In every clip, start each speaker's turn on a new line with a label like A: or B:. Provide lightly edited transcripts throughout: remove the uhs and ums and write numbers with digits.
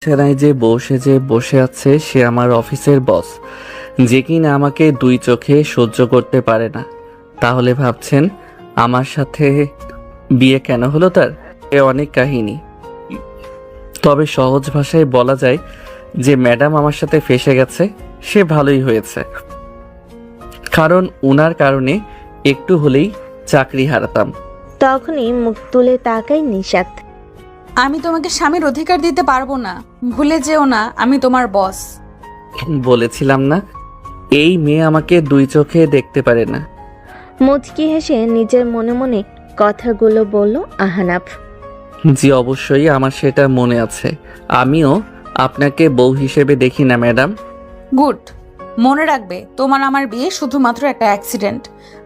A: বিছানায় যে বসে আছে সে আমার অফিসের বস, যে কিনা আমাকে দুই চোখে সহ্য করতে পারে না। তাহলে ভাবছেন আমার সাথে বিয়ে কেন হলো তার? এ অনেক কাহিনী। তবে সহজ ভাষায় বলা যায় যে ম্যাডাম আমার সাথে ফেঁসে গেছে, সে ভালোই হয়েছে। কারণ উনার কারণে একটু হলেই চাকরি হারাতাম।
B: তখনই মুখ তুলে তাকায় নিশাত।
C: আমি তোমাকে স্বামীর অধিকার দিতে পারবো না, ভুলে যেও না আমি তোমার বস।
A: বলেছিলাম না, এই মেয়ে আমাকে দুই চোখে দেখতে পারে না।
B: মুচকি হেসে নিজের মনে মনে কথাগুলো বলল আহনাফ।
A: জি অবশ্যই, আমার সেটা মনে আছে। আমিও আপনাকে বউ হিসেবে দেখি না ম্যাডাম।
C: গুড। মনে রাখবে তোমার আমার বিয়ে শুধুমাত্র একটা অ্যাক্সিডেন্ট।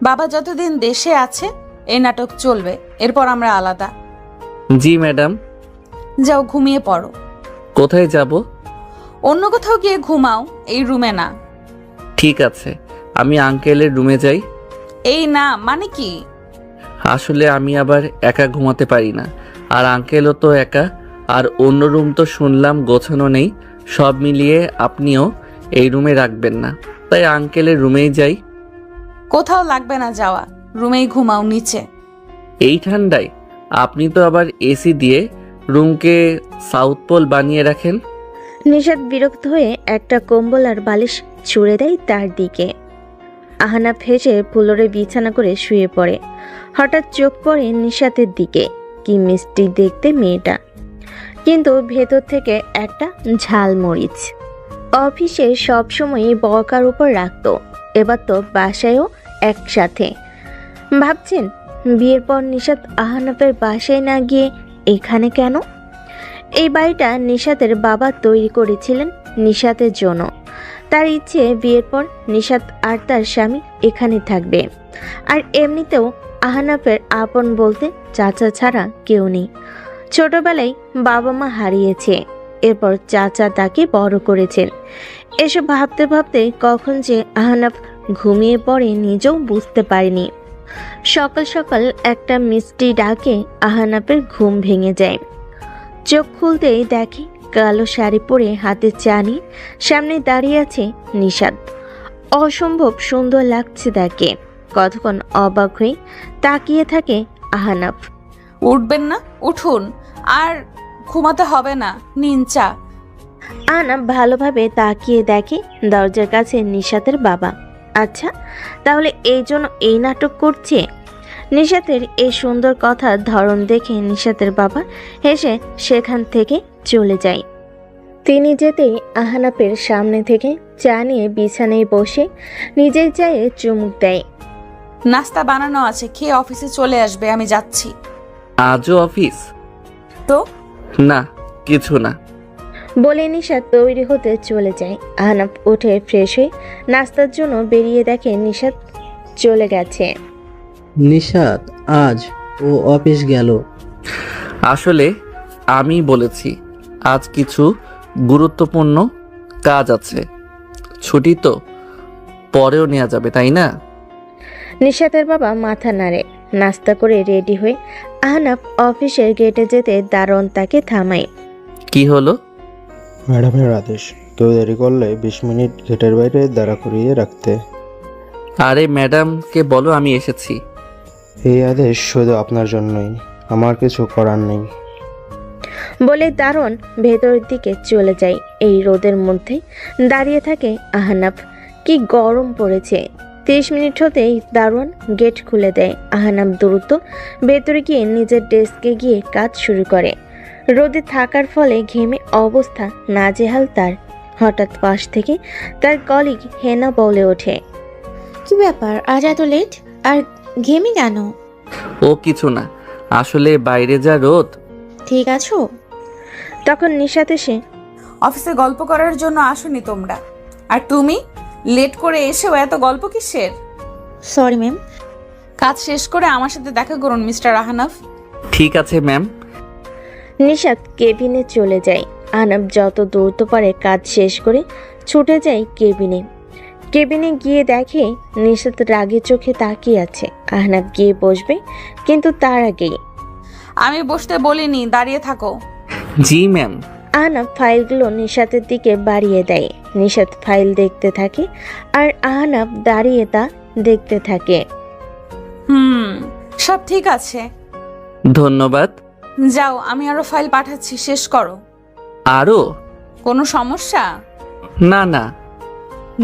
C: বাবা যতদিন দেশে আছে এই নাটক চলবে, এরপর আমরা আলাদা।
A: জি ম্যাডাম।
C: যাও ঘুমিয়ে পড়ো।
A: কোথায় যাব?
C: অন্য কোথাও গিয়ে ঘুমাও, এই রুমে না।
A: ঠিক আছে, আমি আঙ্কেলের রুমে যাই।
C: এই না মানে কি?
A: আসলে আমি আবার একা ঘুমাতে পারি না, আর আঙ্কেলও তো একা। আর অন্য রুম তো শুনলাম গোছানো নেই। সব মিলিয়ে আপনিও এই রুমে রাখবেন না, তাই আঙ্কেলের রুমেই যাই।
C: কোথাও লাগবে না যাওয়া, রুমেই ঘুমাও নিচে।
A: এই ঠান্ডায় আপনি তো আবার এসি দিয়ে রুমকে সাউথ পোল বানিয়ে রাখেন।
B: নিশাত বিরক্ত হয়ে একটা কম্বল আর বালিশ ছুঁড়ে দেয় তার দিকে। আহনাফ হেসে ফুলরে বিছানা করে শুয়ে পড়ে। হঠাৎ চোখ পড়ে নিশাতের দিকে। কি মিষ্টি দেখতে মেয়েটা, কিন্তু ভেতর থেকে একটা ঝালমরিচ। অফিসে সবসময় বকার উপর রাখতো, এবার তো বাসায়ও একসাথে। ভাবছেন বিয়ের পর নিশাত আহনাফের বাসায় না গিয়ে এখানে কেন? এই বাড়িটা নিশাতের বাবা তৈরি করেছিলেন নিশাতের জন্য। তার ইচ্ছে বিয়ের পর নিশাত আর তার স্বামী এখানে থাকবে। আর এমনিতেও আহনাফের আপন বলতে চাচা ছাড়া কেউ নেই। ছোটবেলায় বাবা মা হারিয়েছে, এরপর চাচা তাকে বড় করেছেন। এসব ভাবতে ভাবতে কখন যে আহনাফ ঘুমিয়ে পড়ে নিজেও বুঝতে পারেনি। সকাল সকাল একটা মিষ্টি ডাকে আহনাফের ঘুম ভেঙে যায়। চোখ খুলতেই দেখে কালো শাড়ি পরে হাতে চা নিয়ে সামনে দাঁড়িয়ে আছে নিশাত। অসম্ভব সুন্দর লাগছে তাকে। কতক্ষণ অবাক হয়ে তাকিয়ে থাকে আহনাফ।
C: উঠবেন না? উঠুন, আর ঘুমাতে হবে না, নিন চা।
B: আহনাফ ভালোভাবে তাকিয়ে দেখে দরজার কাছে নিশাতের বাবা। আচ্ছা, তাহলে এই জন্য এই নাটক করছে? নিশাতের এই সুন্দর কথার ধরন দেখে নিশাতের বাবা হেসে সেখান থেকে চলে যায়। তিনি যেতেই আহনাফের সামনে থেকে চা নিয়ে বিছানায় বসে নিজের চায়ে চুমুক দেয়।
C: নাস্তা বানানো আছে, খেয়ে অফিসে চলে আসবে, আমি যাচ্ছি।
A: আজও অফিস?
C: তো
A: না, কিছু না।
B: বলে নিশাত তৈরি হতে চলে যায়। আহনাফ উঠে ফ্রেশ হয়ে নাস্তার জন্য বেরিয়ে দেখে নিশাত চলে গেছে।
D: নিশাত আজ ও অফিস গেল।
A: আসলে আমি বলেছি আজ কিছু গুরুত্বপূর্ণ কাজ আছে। ছুটি তো পরেও নেওয়া যাবে, তাই না?
B: নিশাতের বাবা মাথা নাড়ে। নাস্তা করে রেডি হয়ে আহনাফ অফিসের গেটে যেতে দারোয়ান তাকে থামায়।
A: কি হলো?
E: ম্যাডামের আদেশ, কেউ দেরি করলে 20 মিনিট গেটের বাইরে দাঁড়া করিয়ে রাখতে।
A: আরে ম্যাডামকে বলো আমি এসেছি।
E: এই আদেশ শুধু আপনার জন্যই, আমার কিছু করার নেই।
B: বলে দারোয়ান ভেতরের দিকে চলে যায়। এই রোদের মধ্যে দাঁড়িয়ে থাকে আহনাফ। কি গরম পড়েছে। 30 মিনিট হতেই দারোয়ান গেট খুলে দেয়। আহনাফ দ্রুত ভেতরে গিয়ে নিজের ডেস্কে গিয়ে কাজ শুরু করে। রোদে থাকার ফলে ঘেমে অবস্থা নাজেহাল তার। হঠাৎ পাশ থেকে তার কলিগ হেনা বলে ওঠে,
F: কি ব্যাপার আজ এত লেট আর ঘেমে কেন?
A: ও কিছু না, আসলে বাইরে যা রোদ।
F: ঠিক আছো?
B: তখন নিশাত এসে,
C: অফিসে গল্প করার জন্য আসোনি তোমরা, আর তুমি লেট করে এসেও এত গল্প কিসের?
F: Sorry ma'am.
C: কাজ শেষ করে আমার সাথে দেখা করুন মিস্টার আহনাফ।
A: ঠিক আছে ম্যাম।
B: নিশাত কেবিনে চলে যায়। আহনাফ যত দ্রুত পারে কাজ শেষ করে ছুটে যায় কেবিনে। কেবিনে গিয়ে দেখে নিশাত রাগে চোখে তাকিয়ে আছে। আহনাফ গিয়ে বসবে, কিন্তু তার আগেই,
C: আমি বসতে বলিনি, দাঁড়িয়ে থাকো।
A: জি ম্যাম।
B: আহনাব ফাইলগুলো নিশাতের দিকে বাড়িয়ে দেয়। নিশাত ফাইল দেখতে থাকে আর আহনাব দাঁড়িয়ে তা দেখতে থাকে।
C: সব ঠিক আছে।
A: ধন্যবাদ।
C: যাও, আমি আরো ফাইল পাঠাচ্ছি, শেষ করো।
A: আরও?
C: কোনো সমস্যা?
A: না না।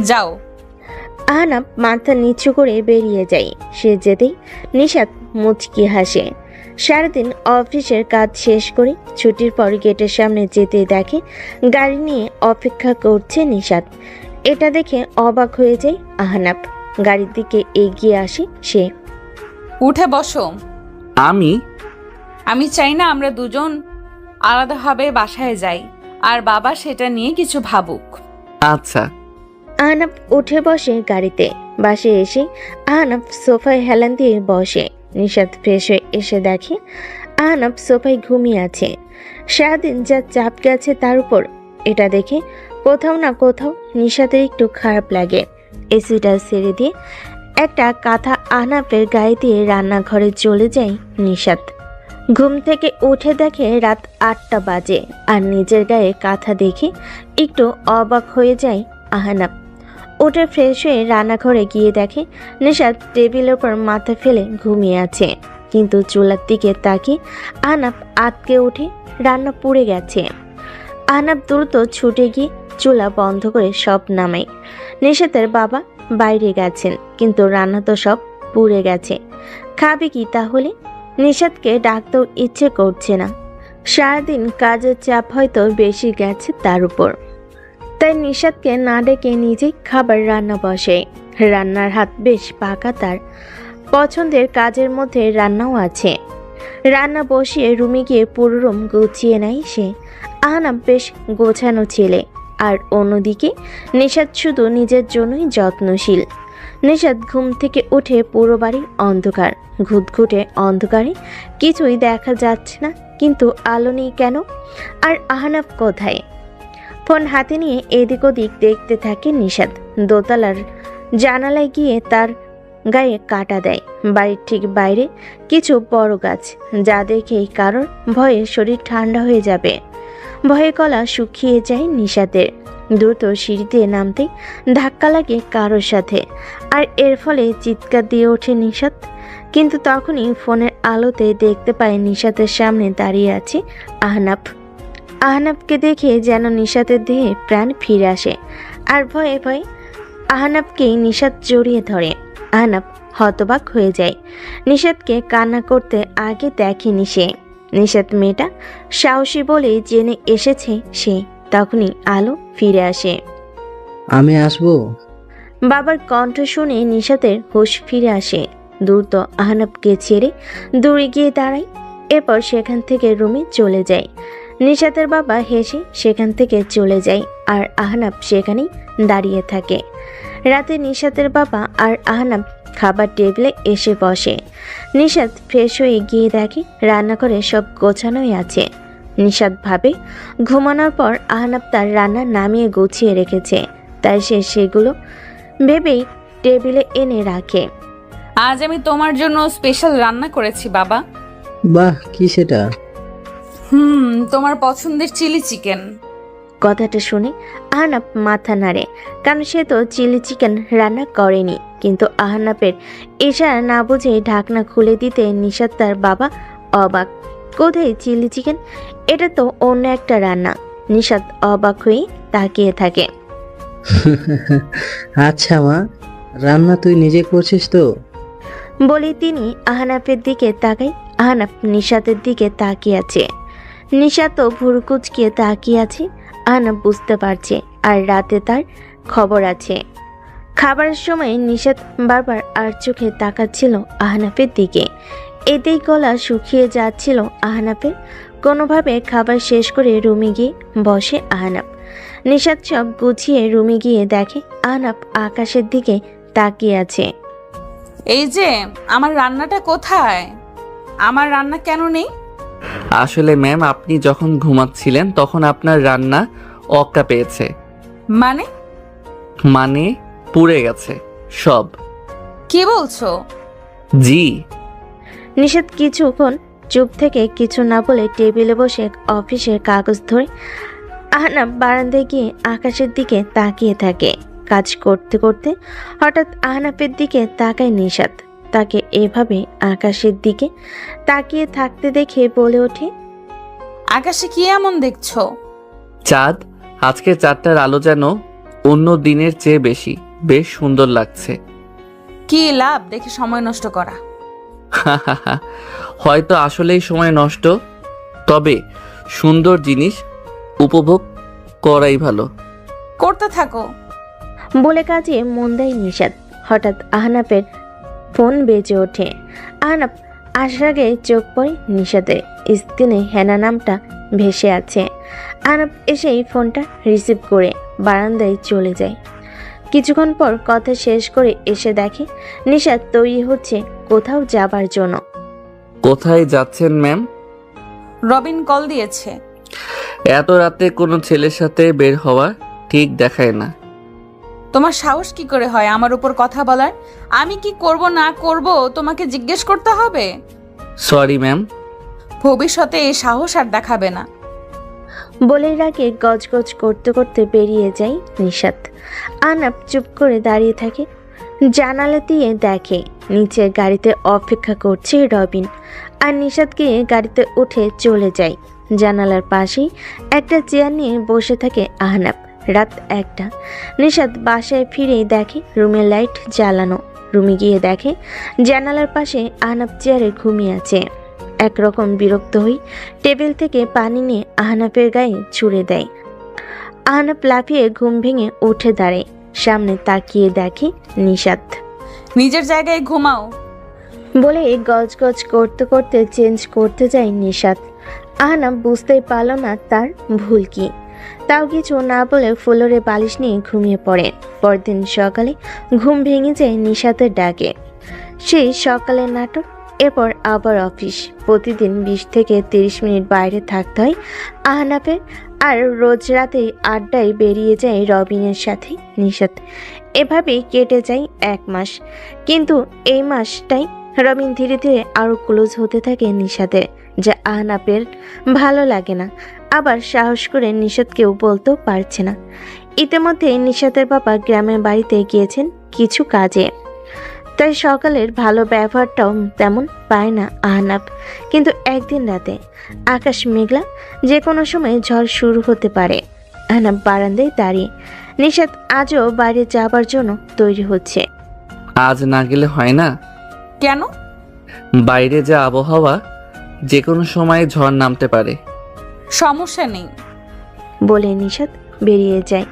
C: যাও।
B: আহনাব মাথা নিচু করে বেরিয়ে যায়। সে যেতেই নিশাত মুচকি হাসে। সারাদিন অফিসের কাজ শেষ করে ছুটির পর গেটের সামনে যেতে দেখে গাড়ি নিয়ে অপেক্ষা করছে নিশাত। এটা দেখে অবাক হয়ে যায় আহনাব। গাড়ির দিকে এগিয়ে আসে সে।
C: উঠে বসো।
A: আমি
C: চাই না আমরা দুজন আলাদাভাবে বাসায় যাই, আর বাবা সেটা নিয়ে কিছু ভাবুক।
A: আচ্ছা।
B: আহনাব উঠে বসে গাড়িতে। বাসে এসে আহনাব সোফায় হেলান দিয়ে বসে। নিশাত ফ্রেশ হয়ে এসে দেখে আহনাব সোফায় ঘুমিয়ে আছে। সারাদিন যা চাপ গেছে তার উপর এটা দেখে কোথাও না কোথাও নিশাতের একটু খারাপ লাগে। এসিটা ছেড়ে দিয়ে একটা কাঁথা আহনাবের গায়ে দিয়ে রান্নাঘরে চলে যায় নিশাত। ঘুম থেকে উঠে দেখে রাত 8টা বাজে আর নিজের গায়ে কাঁথা দেখে একটু অবাক হয়ে যায় আহনাব। উঠে ফ্রেশ হয়ে রান্নাঘরে গিয়ে দেখে নিশাত টেবিলের উপর মাথা ফেলে ঘুমিয়ে আছে, কিন্তু চুলার দিকে তাকিয়ে আহনাব আটকে উঠে রান্না পুড়ে গেছে। আহনাব দ্রুত ছুটে গিয়ে চুলা বন্ধ করে সব নামায়। নিশাতের বাবা বাইরে গেছেন, কিন্তু রান্না তো সব পুড়ে গেছে। খাবে কি তাহলে? নিশাতকে ডাকতেও ইচ্ছে করছে না। সারাদিন কাজের চাপ হয়তো বেশি গেছে তার উপর, তাই নিশাতকে না ডেকে নিজেই খাবার রান্না বসে। রান্নার হাত বেশ পাকা তার। পছন্দের কাজের মধ্যে রান্নাও আছে। রান্না বসিয়ে রুমে গিয়ে পুরো রুম গুছিয়ে নেয় সে। আহনাব বেশ গোছানো ছেলে, আর অন্যদিকে নিশাত শুধু নিজের জন্যই যত্নশীল। নিশাত ঘুম থেকে উঠে পুরো বাড়ি অন্ধকার। ঘুটঘুটে অন্ধকারে কিছুই দেখা যাচ্ছে না, কিন্তু আলো নেই কেন? আর আহনাব কোথায়? ফোন হাতে নিয়ে এদিক ওদিক দেখতে থাকে নিশাত। দোতলার জানালায় গিয়ে তার গায়ে কাটা দেয়। বাড়ির ঠিক বাইরে কিছু বড় গাছ, যা দেখেই কারোর ভয়ে শরীর ঠান্ডা হয়ে যাবে। ভয়ে গলা শুকিয়ে যায় নিশাতের। দ্রুত সিঁড়িতে নামতে ধাক্কা লাগে কারোর সাথে, আর এর ফলে চিৎকার দিয়ে ওঠে নিশাত। কিন্তু তখনই ফোনের আলোতে দেখতে পায় নিশাতের সামনে দাঁড়িয়ে আছে আহনাব। আহনাবকে দেখে যেন নিশাতের দেহে প্রাণ ফিরে আসে, আর ভয়ে ভয়ে আহনাবকেই নিশাত জড়িয়ে ধরে। আহনাব হতবাক হয়ে যায়। নিশাতকে কান্না করতে আগে দেখেনি সে। নিশাত মেয়েটা সাহসী বলে জেনে এসেছে সে। তখনই আলো ফিরে আসে।
D: আমি আসবো?
B: বাবার কণ্ঠ শুনে নিশাতের হুঁশ ফিরে আসে। দ্রুত আহনাবকে ছেড়ে দূরে গিয়ে দাঁড়ায়। এরপর সেখান থেকে রুমে চলে যায়। নিশাতের বাবা হেসে সেখান থেকে চলে যায়, আর আহনাব সেখানেই দাঁড়িয়ে থাকে। রাতে নিশাতের বাবা আর আহনাব খাবার টেবিলে এসে বসে। নিশাত ফ্রেশ হয়ে গিয়ে দেখে রান্নাঘরে সব গোছানোই আছে। নিশাত ভাবে ঘুমানোর পর আহনাব তার রান্না নামিয়ে গুছিয়ে রেখেছে, তাই সে সেগুলো ভেবেই টেবিলে এনে রাখে।
C: আজ আমি তোমার জন্য স্পেশাল রান্না করেছি বাবা।
D: বাহ, কি সেটা?
C: তোমার পছন্দের চিলি চিকেন।
B: কথাটা শুনে আহনাব মাথা নাড়ে, কারণ সে তো চিলি চিকেন রান্না করেনি। কিন্তু আহনাবের ইশারা না বুঝে ঢাকনা খুলে দিতে নিশাত তার বাবা অবাক। কোথায় চিলি চিকেন? এটা তো অন্য একটা রান্না। নিশাত অবাক হয়ে তাকিয়ে থাকে।
D: আচ্ছা মা, রান্না তুই নিজে করছিস তো?
B: বলে তিনি আহনাফের দিকে তাকাই। আহনাফ নিশাতের দিকে তাকিয়ে আছে। নিশাতও ভুরু কুচকিয়ে তাকিয়ে আছে। আহনাফ বুঝতে পারছে আর রাতে তার খবর আছে। খাবারের সময় নিশাত বারবার আর চোখে তাকাচ্ছিল আহনাফের দিকে। এতেই গলা শুকিয়ে যাচ্ছিল আহনাফের। কোনোভাবে খাবার শেষ করে রুমে গিয়ে বসে আহনাফ। নিশাত সব গুছিয়ে রুমে গিয়ে দেখে আহনাফ আকাশের দিকে তাকিয়ে আছে।
C: এই যে আমার রান্নাটা কোথায়? আমার রান্না কেন নেই?
A: আসলে ম্যাম, আপনি যখন ঘুমাচ্ছিলেন তখন আপনার রান্না অক্কা পেয়েছে।
C: মানে
A: পুড়ে গেছে সব।
C: কি বলছো?
A: জি।
B: নিশাত কিছুক্ষণ চুপ থেকে কিছু না বলে টেবিলে বসে অফিসের কাগজ ধরে আহনাফ বারান্দায় গিয়ে আকাশের দিকে তাকিয়ে থাকে। কাজ করতে করতে হঠাৎ আহনাফের দিকে তাকায় নিশাত। তাকে এভাবে আকাশের দিকে তাকিয়ে থাকতে দেখে বলে ওঠে,
C: আকাশে কি এমন দেখছো?
A: চাঁদ, আজকে চাঁদটার আলো যেন অন্য দিনের চেয়ে বেশি, বেশ সুন্দর লাগছে।
C: কি লাভ দেখে সময় নষ্ট করা?
A: হয়তো আসলেই সময় নষ্ট, তবে সুন্দর জিনিস উপভোগ করাই ভালো।
C: করতে থাকো।
B: বলে কাজে মন দেয় নিশাত। হঠাৎ আহনাফের ফোন বেজে ওঠে। আহনাফ আসার আগে চোখ পড়ে নিশাতের স্ক্রিনে হেনা নামটা ভেসে আছে। আহনাফ এসেই ফোনটা রিসিভ করে বারান্দায় চলে যায়। কিছুক্ষণ পর কথা শেষ করে এসে দেখে নিশাত তৈরি হচ্ছে কোথাও যাবার জন্য।
A: কোথায় যাচ্ছেন ম্যাম?
C: রবিন কল দিয়েছে।
A: এত রাতে কোনো ছেলের সাথে বের হওয়া ঠিক দেখায় না।
C: তোমার সাহস কি করে হয় আমার উপর কথা বলার? আমি কি করব না করব তোমাকে জিজ্ঞেস করতে হবে?
A: Sorry ma'am.
C: ভবিষ্যতে এই সাহস আর দেখাবে না।
B: বলেই রাগে গজগজ করতে করতে বেরিয়ে যায় নিশাত। আহনাফ চুপ করে দাঁড়িয়ে থাকে। জানালা দিয়ে দেখে নিচের গাড়িতে অপেক্ষা করছে রবিন, আর নিশাত গিয়ে গাড়িতে উঠে চলে যায়। জানালার পাশেই একটা চেয়ার নিয়ে বসে থাকে আহনাফ। রাত 1টা। নিশাত বাসায় ফিরেই দেখে রুমের লাইট জ্বালানো। রুমে গিয়ে দেখে জানালার পাশে আহনাফ চেয়ারে ঘুমিয়ে আছে। একরকম বিরক্ত হই টেবিল থেকে পানি নিয়ে আহনাফের গায়ে ছুঁড়ে দেয়। আহনাফ লাফিয়ে ঘুম ভেঙে উঠে দাঁড়ায়। সামনে তাকিয়ে দেখে নিশাত।
C: নিজের জায়গায় ঘুমাও।
B: বলে গজগজ করতে করতে চেঞ্জ করতে যায় নিশাত। আহনাফ বুঝতেই পারল না তার ভুল কি। তাও কিছু না বলে ফ্লোরে বালিশ নিয়ে ঘুমিয়ে পড়ে। পরদিন সকালে ঘুম ভেঙে যায় নিশাতের ডাকে। সেই সকালের নাটক। এরপর আবার অফিস। প্রতিদিন 20 থেকে 30 মিনিট বাইরে থাকতে হয় আহনাফের। আর রোজ রাতে আড্ডায় বেরিয়ে যায় রবিনের সাথে নিশাত। এভাবেই কেটে যায় 1 মাস। কিন্তু এই মাসটাই রবিন ধীরে ধীরে আরও ক্লোজ হতে থাকে নিশাতের, যা আহনাফের ভালো লাগে না। আবার সাহস করে নিশাতকেও বলতেও পারছে না। ইতিমধ্যে নিশাতের বাবা গ্রামের বাড়িতে গিয়েছেন কিছু কাজে, তাই সকালের ভালো ব্যবহারটাও তেমন পায় না আহনাফ। কিন্তু একদিন রাতে আকাশ মেঘলা, যে কোনো সময় ঝড় শুরু হতে পারে। আহনাফ বারান্দায় দাঁড়িয়ে। নিশাত আজও বাইরে যাবার জন্য তৈরি হচ্ছে।
A: আজ না গেলে হয় না?
C: কেন?
A: বাইরে যা আবহাওয়া, যে কোনো সময় ঝড় নামতে পারে।
C: সমস্যা নেই।
B: বলে নিশাত বেরিয়ে যায়।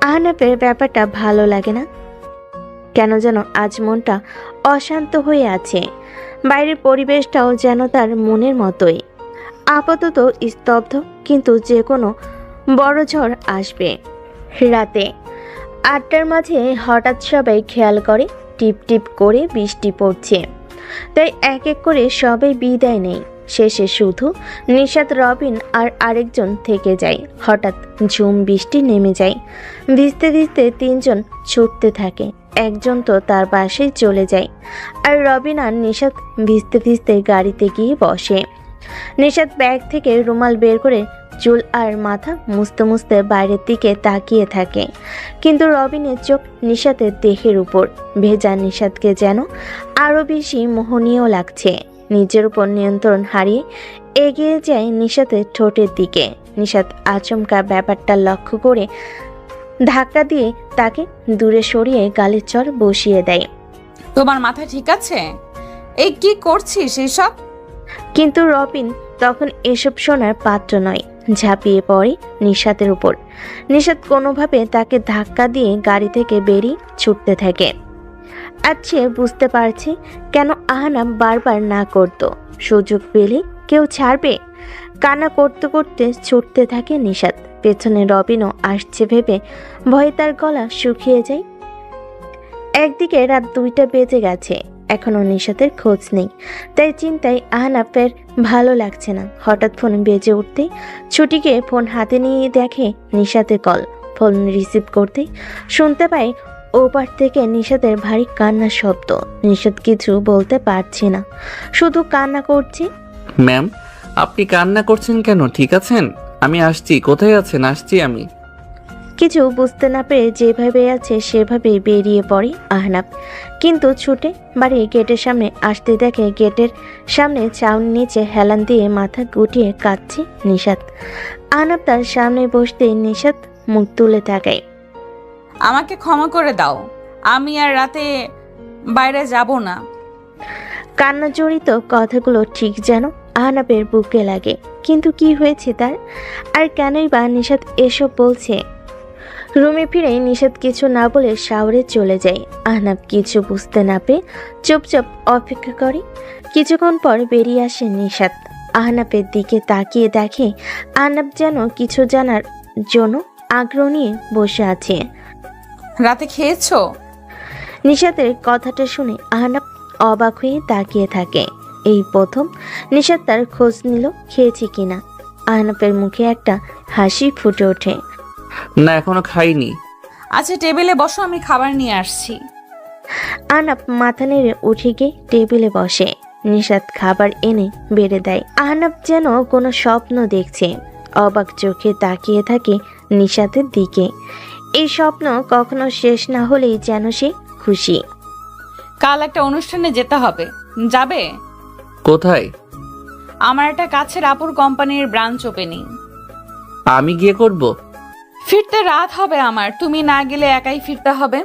B: আহনাফের ব্যাপারটা ভালো লাগে না। কেন যেন আজ মনটা অশান্ত হয়ে আছে। বাইরের পরিবেশটাও যেন তার মনের মতোই আপাতত স্তব্ধ, কিন্তু যে কোনো বড় ঝড় আসবে। রাতে 8টার মাঝে হঠাৎ সবাই খেয়াল করে টিপ টিপ করে বৃষ্টি পড়ছে। তাই এক এক করে সবাই বিদায় নেই। শেষে শুধু নিশাত, রবিন আর আরেকজন থেকে যায়। হঠাৎ ঝুম বৃষ্টি নেমে যায়। ভিজতে ভিজতে 3 জন ছুটতে থাকে। একজন তো তার বাসায় চলে যায়। আর রবিন আর নিশাত ভিজতে ভিজতে গাড়িতে গিয়ে বসে। নিশাত ব্যাগ থেকে রুমাল বের করে চুল আর মাথা মুছতে মুছতে বাইরের দিকে তাকিয়ে থাকে। কিন্তু রবিনের চোখ নিশাতের দেহের উপর। ভেজা নিশাতকে যেন আরও বেশি মোহনীয় লাগছে। নিজের উপর নিয়ন্ত্রণ হারিয়ে এগিয়ে যায় নিশাতের ঠোঁটের দিকে। নিশাত আচমকা ব্যাপারটা লক্ষ্য করে ধাক্কা দিয়ে তাকে দূরে সরিয়ে গালের চর বসিয়ে দেয়।
C: তোমার মাথা ঠিক আছে? এই কি করছিস এসব?
B: কিন্তু রবিন তখন এসব শোনার পাত্র নয়। ঝাঁপিয়ে পড়ে নিশাতের উপর। নিশাত কোনোভাবে তাকে ধাক্কা দিয়ে গাড়ি থেকে বেরিয়ে ছুটতে থাকে। আচ্ছা, বুঝতে পারছি কেন আহনাফ বারবার না করত। সুযোগ পেলে কেউ ছাড়বে। কান্না করতে করতে ছুটতে থাকে নিশাত। পেছনে রবিনও আসছে ভেবে ভয়ে তার গলা শুকিয়ে যায়। একদিকে রাত 2টা বেজে গেছে, এখনো নিশাতের খোঁজ নেই। তাই চিন্তায় আহনাফের ভালো লাগছে না। হঠাৎ ফোন বেজে উঠতেই ছুটিকে ফোন হাতে নিয়ে দেখে নিশাতের কল। ফোন রিসিভ করতেই শুনতে পায় ওপার থেকে নিশাতের ভারী কান্নার শব্দ। নিশাত কিছু বলতে পারছে না, শুধু কান্না করছে।
A: ম্যাম, আপনি কান্না করছেন কেন? ঠিক আছেন? আমি আসছি। কোথায় আছেন? আসছি আমি।
B: কিছু বুঝতে না পেরে যেভাবে আছে সেভাবে বেরিয়ে পড়ে আহনাব, কিন্তু ছুটে বাড়ির গেটের সামনে আসতে দেখে গেটের সামনে চাউনি নিচে হেলান দিয়ে মাথা গুটিয়ে কাঁদছে নিশাত। আহনাব তার সামনে বসতে নিশাত মুখ তুলে তাকায়।
C: আমাকে ক্ষমা করে দাও, আমি আর রাতে বাইরে যাব না।
B: কান্না জড়িত কথাগুলো ঠিক যেন আহনাবের বুকে লাগে, কিন্তু কি হয়েছে তার, আর কেনই বা নিশাত এসব বলছে? রুমে ফিরে নিশাত কিছু না বলে শাওরে চলে যায়। আহনাব কিছু বুঝতে না পেরে চুপচাপ অপেক্ষা করে। কিছুক্ষণ পর বেরিয়ে আসে নিশাত। আহনাবের দিকে তাকিয়ে দেখে আহনাব যেন কিছু জানার জন্য আগ্রহ নিয়ে বসে আছে।
C: রাতে খেয়েছো?
B: নিশাতের কথাটা শুনে আহনাব অবাক হয়ে তাকিয়ে থাকে। এই প্রথম নিশাত তার খোঁজ নিল খেয়েছে কিনা। আহনাবের মুখে একটা হাসি ফুটে ওঠে।
A: না, এখনো খাইনি।
C: আচ্ছা টেবিলে বসো, আমি খাবার নিয়ে আসছি।
B: আহনাব মাথা নেড়ে উঠে গিয়ে টেবিলে বসে। নিশাত খাবার এনে বেড়ে দেয়। আহনাব যেন কোনো স্বপ্ন দেখছে, অবাক চোখে তাকিয়ে থাকে নিশাতের দিকে। এই স্বপ্ন কখনো শেষ না হলেই যেন সে খুশি।
C: কাল একটা অনুষ্ঠানে যেতে হবে, যাবে?
A: কোথায়?
C: আমার একটা কাছের আপুর কোম্পানির ব্রাঞ্চ ওপেনিং।
A: আমি গিয়ে করব?
C: ফিরতে রাত হবে আমার, তুমি না গেলে একাই ফিরতে হবে।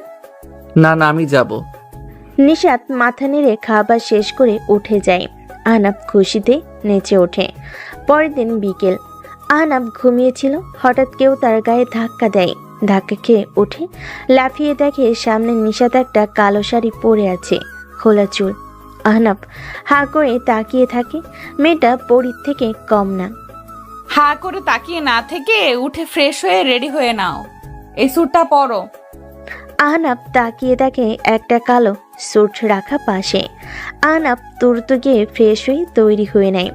A: না না, আমি যাব।
B: নিশাত মাথা নেড়ে খাবার শেষ করে উঠে যায়। আহনাব খুশিতে নেচে ওঠে। পরের দিন বিকেল, আহনাব ঘুমিয়েছিল। হঠাৎ কেউ তার গায়ে ধাক্কা দেয়। ধাক্কা খেয়ে উঠে লাফিয়ে দেখে সামনে নিশাত একটা কালো শাড়ি পরে আছে, খোলা চুল। আহনাব হা করে তাকিয়ে থাকে। মেয়েটা পরীর থেকে কম না।
C: হা করে তাকিয়ে না থেকে উঠে ফ্রেশ হয়ে রেডি হয়ে নাও, এই স্যুটটা পরো।
B: আহনাব তাকিয়ে দেখে একটা কালো স্যুট রাখা পাশে। আহনাব তুরত গিয়ে ফ্রেশ হয়ে তৈরি হয়ে নেয়।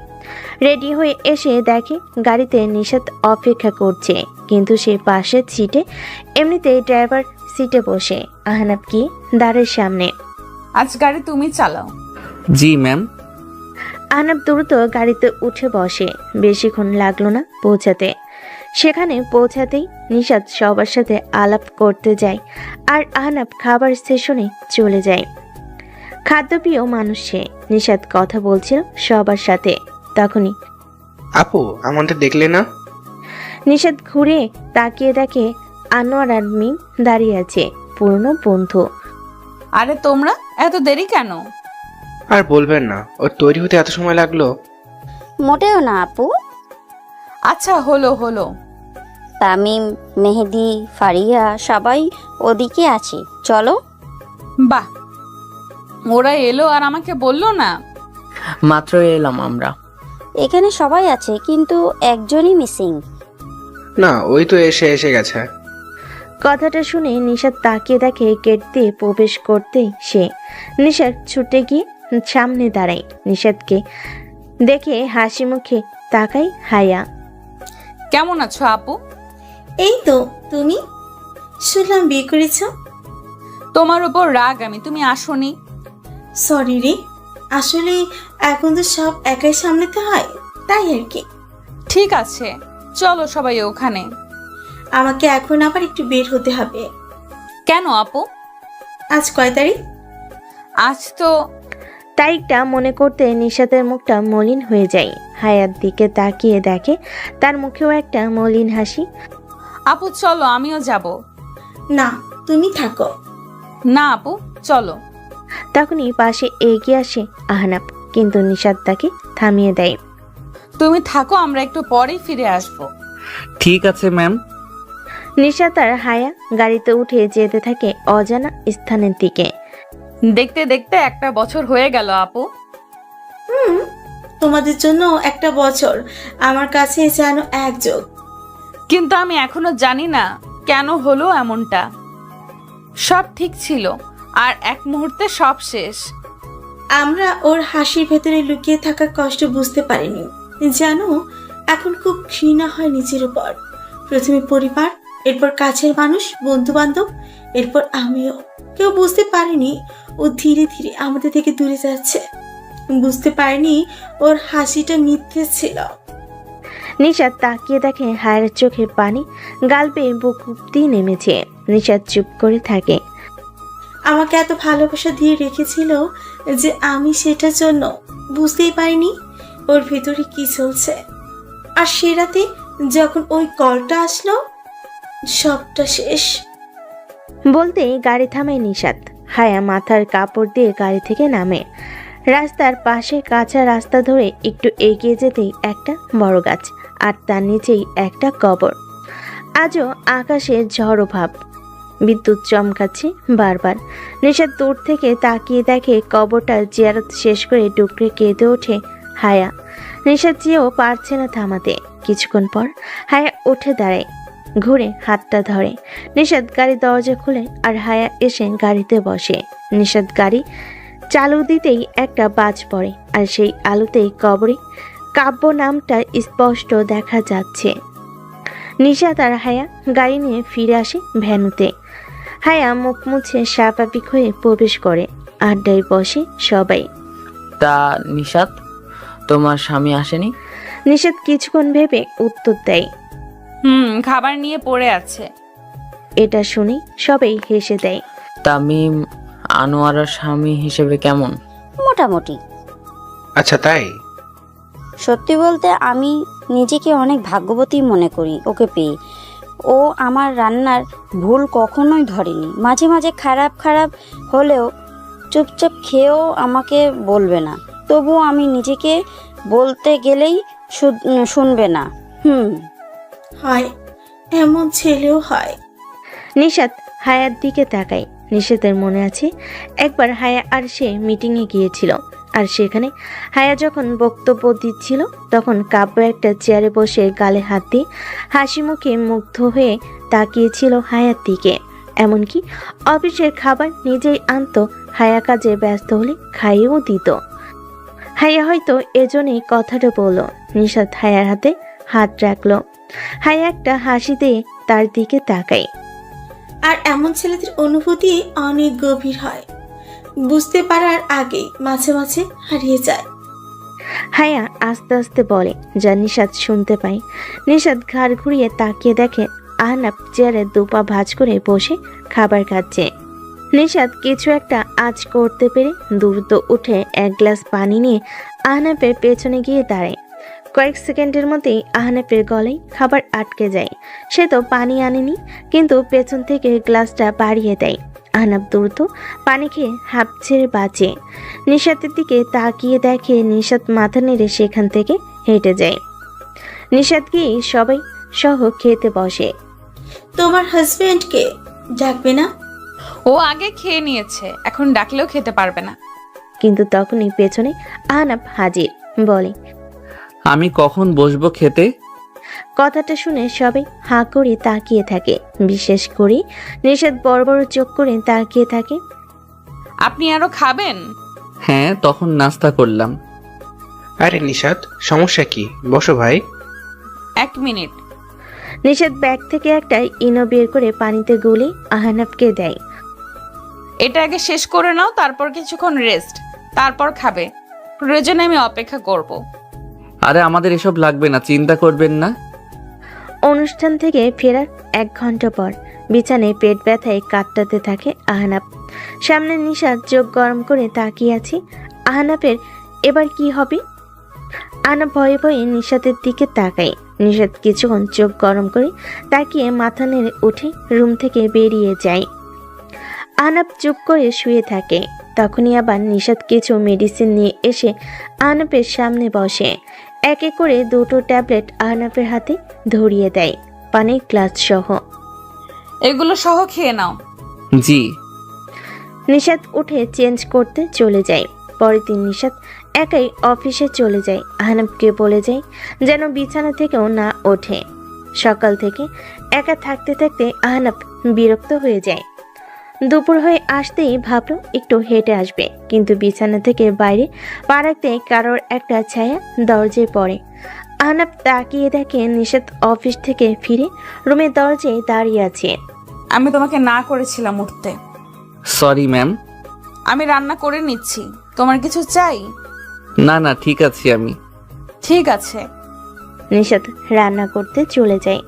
B: রেডি হয়ে এসে দেখে গাড়িতে নিশাত অপেক্ষা করছে, কিন্তু সে পাশের সিটে, এমনিতেই ড্রাইভার সিটে বসে। আহনাব কি দাঁড়ের সামনে।
C: আজ গাড়ি তুমি চালাও।
A: জি ম্যাম।
B: আহনাব দ্রুত গাড়িতে উঠে বসে। বেশিক্ষণ লাগলো না পৌঁছাতে। সেখানে পৌঁছাতেই নিশাত সবার সাথে আলাপ করতে যায়, আর আহনাব খাবার স্টেশনে চলে যায়। খাদ্যপ্রিয় মানুষ সে। নিশাত কথা বলছিল সবার সাথে। তখনই
G: আপু, আমাদের দেখলে না?
B: নিশাত ঘুরে তাকিয়ে দেখে আনোয়ার আর মিম দাঁড়িয়ে আছে, পুরনো বন্ধু।
C: আরে তোমরা এত দেরি কেন?
G: আর বলবেন না, ওর তৈরি হতে এত সময় লাগলো।
H: মোটেও না আপু।
C: আচ্ছা হলো হলো।
H: তামিম, মেহেদি, ফারিয়া সবাই ওদিকে আছে, চলো।
C: বাহ, ওরা এলো আর আমাকে বললো না?
I: মাত্র এলাম আমরা।
H: এখানে সবাই আছে কিন্তু একজনই মিসিং।
G: না, ওই তো এসে গেছে।
B: কথাটা শুনে নিশাত তাকিয়ে দেখে গেট দিয়ে প্রবেশ করতেই সে। নিশাত ছুটে গিয়ে সামনে দাঁড়ায়। নিশাতকে দেখে হাসি মুখে তাকায় হায়া।
C: কেমন আছো আপু?
F: এই তো, তুমি? শুনলাম বিয়ে করেছ।
C: তোমার উপর রাগ আমি, তুমি আসোনি।
F: সরি রে, আসলে এখন তো সব একাই সামলাতে হয়, তাই আর কি।
C: ঠিক আছে, চলো সবাই ওখানে।
F: আমাকে এখন আবার একটু বের হতে হবে।
C: কেন আপু?
F: আজ কয় তারিখ?
C: আজ তো
B: তারিখটা মনে করতে নিশাতের মুখটা মলিন হয়ে যায়। হায়ার দিকে তাকিয়ে দেখে তার মুখেও একটা মলিন হাসি।
C: আপু চলো, আমিও যাব।
F: না, তুমি থাকো।
C: না আপু, চলো।
B: তখনই পাশে এগিয়ে আসে আহনাব, কিন্তু নিশাত তাকে থামিয়ে দেয়।
C: তুমি থাকো, আমরা একটু পরেই ফিরে আসবো।
A: ঠিক আছে ম্যাম।
B: নিশাত আর হায়া গাড়িতে উঠে যেতে থাকে অজানা স্থানের দিকে।
C: দেখতে দেখতে একটা বছর হয়ে গেল আপু।
F: তোমাদের জন্য একটা বছর আমার কাছে যেন এক যোগ।
C: কিন্তু আমি এখনো জানি না কেন হলো এমনটা। সব ঠিক ছিল আর এক মুহূর্তে সব শেষ।
F: আমরা ওর হাসির ভেতরে লুকিয়ে থাকা কষ্ট বুঝতে পারিনি। জানো, এখন খুব ঘৃণা হয় নিজের উপর। প্রথমে পরিবার, এরপর কাছের মানুষ, বন্ধু বান্ধব, এরপর আমিও। কেউ বুঝতে পারেনি ও ধীরে ধীরে আমাদের থেকে দূরে যাচ্ছে। বুঝতে পারিনি ওর হাসিটা মিথ্যে ছিল।
B: নিশাত তাকিয়ে দেখে হায়ের চোখে পানি গাল পেয়ে বুক দিয়ে নেমেছে। নিশাত চুপ করে থাকে।
F: আমাকে এত ভালোবাসা দিয়ে রেখেছিল যে আমি সেটার জন্য বুঝতেই পারিনি ওর ভিতরে কি চলছে। আর সে রাতে যখন ওই কলটা আসলো, সবটা শেষ।
B: বলতেই গাড়ি থামায় নিশাত। হায়া মাথার কাপড় দিয়ে গাড়ি থেকে নামে। রাস্তার পাশে কাঁচা রাস্তা ধরে একটু এগিয়ে যেতেই একটা বড় গাছ, আর তার নিচেই একটা কবর। আজও আকাশে ঝড়ো ভাব, বিদ্যুৎ চমকাচ্ছে বারবার। নিশাত দূর থেকে তাকিয়ে দেখে কবরটা জিয়ারত শেষ করে ডুকরে কেঁদে ওঠে হায়া। নিশাত চেয়েও পারছে না থামাতে। কিছুক্ষণ পর হায়া উঠে দাঁড়ায়, ঘুরে হাতটা ধরে। নিশাত গাড়ির দরজা খুলে আর হায়া এসে গাড়িতে বসে। নিশাত গাড়ি চালু দিতেই একটা বাজ পড়ে, আর সেই আলোতেই কবরে কাব্য নামটা স্পষ্ট দেখা যাচ্ছে। নিশাত আর হায়া গাড়ি নিয়ে ফিরে আসে ভ্যানুতে। হায়া মুখ মুছে স্বাভাবিক হয়ে প্রবেশ করে। আড্ডায় বসে সবাই।
I: তা নিশাত, তোমার স্বামী আসেনি?
B: নিশাত কিছুক্ষণ ভেবে উত্তর দেয়।
C: খাবার নিয়ে পড়ে আছে।
B: এটা শুনে সবাই হেসে দেয়।
I: তামিম আনোয়ারার স্বামী হিসেবে কেমন?
H: মোটামুটি।
G: আচ্ছা তাই?
H: সত্যি বলতে আমি নিজেকে অনেক ভাগ্যবতী মনে করি ওকে পেয়ে। ও আমার রান্নার ভুল কখনোই ধরেনি। মাঝে মাঝে খারাপ খারাপ হলেও চুপচাপ খেয়েও আমাকে বলবে না। তবুও আমি নিজেকে বলতে গেলেই শুনবে না।
F: হয়, এমন ছেলেও হয়।
B: নিশাত হায়ার দিকে তাকায়। নিশাতের মনে আছে একবার হায়া আর সে মিটিংয়ে গিয়েছিল, আর সেখানে হায়া যখন বক্তব্য দিচ্ছিল তখন কাব্য একটা চেয়ারে বসে গালে হাত দিয়ে হাসি মুখে মুগ্ধ হয়ে তাকিয়েছিল হায়ার দিকে। এমনকি অফিসের খাবার নিজেই আনতো, হায়া কাজে ব্যস্ত হলে খাইয়েও দিত। হায়া হয়তো এজন্যই কথাটা বলল। নিশাত হায়ার হাতে হাত রাখলো। হায়া একটা হাসি দিয়ে তার দিকে তাকায়।
F: আর এমন ছেলেদের অনুভূতি অনেক গভীর হয়, বুঝতে পারার আগে মাঝে মাঝে হারিয়ে যায়।
B: হায়া আস্তে আস্তে বলে, যা নিশাত শুনতে পায়। নিশাত ঘাড় ঘুরিয়ে তাকিয়ে দেখে আহনাফ চেয়ারে দুপা ভাঁজ করে বসে খাবার খাচ্ছে। নিশাত কিছু একটা আজ করতে পেরে দ্রুত উঠে এক গ্লাস পানি নিয়ে আহনাফের পেছনে গিয়ে দাঁড়ায়। কয়েক সেকেন্ডের মধ্যেই আহনাফের গলায় খাবার আটকে যায়। সে তো পানি আনেনি, কিন্তু পেছন থেকে গ্লাসটা বাড়িয়ে দেয়। আহনাফ দ্রুত পানি খেয়ে হাঁপ ছেড়ে বাঁচে। নিশাতের দিকে তাকিয়ে দেখে নিশাত মাথা নেড়ে সেখান থেকে হেঁটে যায়। নিশাত গিয়ে সবাই সহ খেতে বসে।
F: তোমার হাজবেন্ডকে ডাকবে না?
C: ও আগে খেয়ে নিয়েছে, এখন ডাকলেও খেতে পারবে না।
B: কিন্তু তখনই পেছনে আহনাফ হাজির, বলে,
A: আমি কখন বসবো খেতে?
B: কথাটা শুনে সবাই হাঁ করে তাকিয়ে থাকে। বিশেষ করে নিশাত বড় বড় চোখ করে তাকিয়ে থাকে।
C: আপনি আরো খাবেন?
A: হ্যাঁ, তখন নাস্তা করলাম।
G: আরে নিশাত, সমস্যা কি? বসো ভাই।
C: 1 মিনিট।
B: নিশাত ব্যাগ থেকে একটা ইনো বের করে পানিতে গুলে আহনাফকে দেয়।
C: এটা আগে শেষ করে নাও, তারপর কিছুক্ষণ রেস্ট, তারপর খাবে। প্রয়োজনে আমি অপেক্ষা করব।
A: আরে আমাদের এসব লাগবে না, চিন্তা করবেন না।
B: অনুষ্ঠান থেকে ফেরার 1 ঘন্টা পর বিছানায় পেট ব্যথায় কাটতে থাকে আহনাফ। সামনে নিশাত চোখ গরম করে তাকিয়ে আছে। আহনাফের এবার কি হবে? আহনাফ ভয়ে ভয়ে নিশাতের দিকে তাকায়। নিশাত কিছুক্ষণ চোখ গরম করে তাকিয়ে মাথা নেড়ে উঠে রুম থেকে বেরিয়ে যায়। আহনাফ চুপ করে শুয়ে থাকে। তখনই আবার নিশাত কিছু মেডিসিন নিয়ে এসে আহনাফের সামনে বসে। এক এক করে 2টো ট্যাবলেট আহনাফের হাতে ধরিয়ে দেয়, পানির গ্লাস সহ।
C: এগুলো সহ খেয়ে নাও।
A: জি।
B: নিশাত উঠে চেঞ্জ করতে চলে যায়। পরের দিন নিশাত একাই অফিসে চলে যায়। আহনাফকে বলে যায় যেন বিছানা থেকেও না ওঠে। সকাল থেকে একা থাকতে থাকতে আহনাফ বিরক্ত হয়ে যায়। দুপুর হয়ে আসতেই ভাবলো একটু হেঁটে আসবে, কিন্তু বিছানা থেকে বাইরে পা রাখতে কারোর একটা ছায়া দরজায় পড়ে। আহনাফ তাকিয়ে দেখে নিশাত অফিস থেকে ফিরে রুমের দরজায় দাঁড়িয়ে আছে।
C: আমি তোমাকে না করেছিলাম উঠতে।
A: Sorry ma'am.
C: আমি রান্না করে নিচ্ছি, তোমার কিছু চাই?
A: না না, ঠিক আছি আমি।
C: ঠিক আছে।
B: নিশাত রান্না করতে চলে যায়।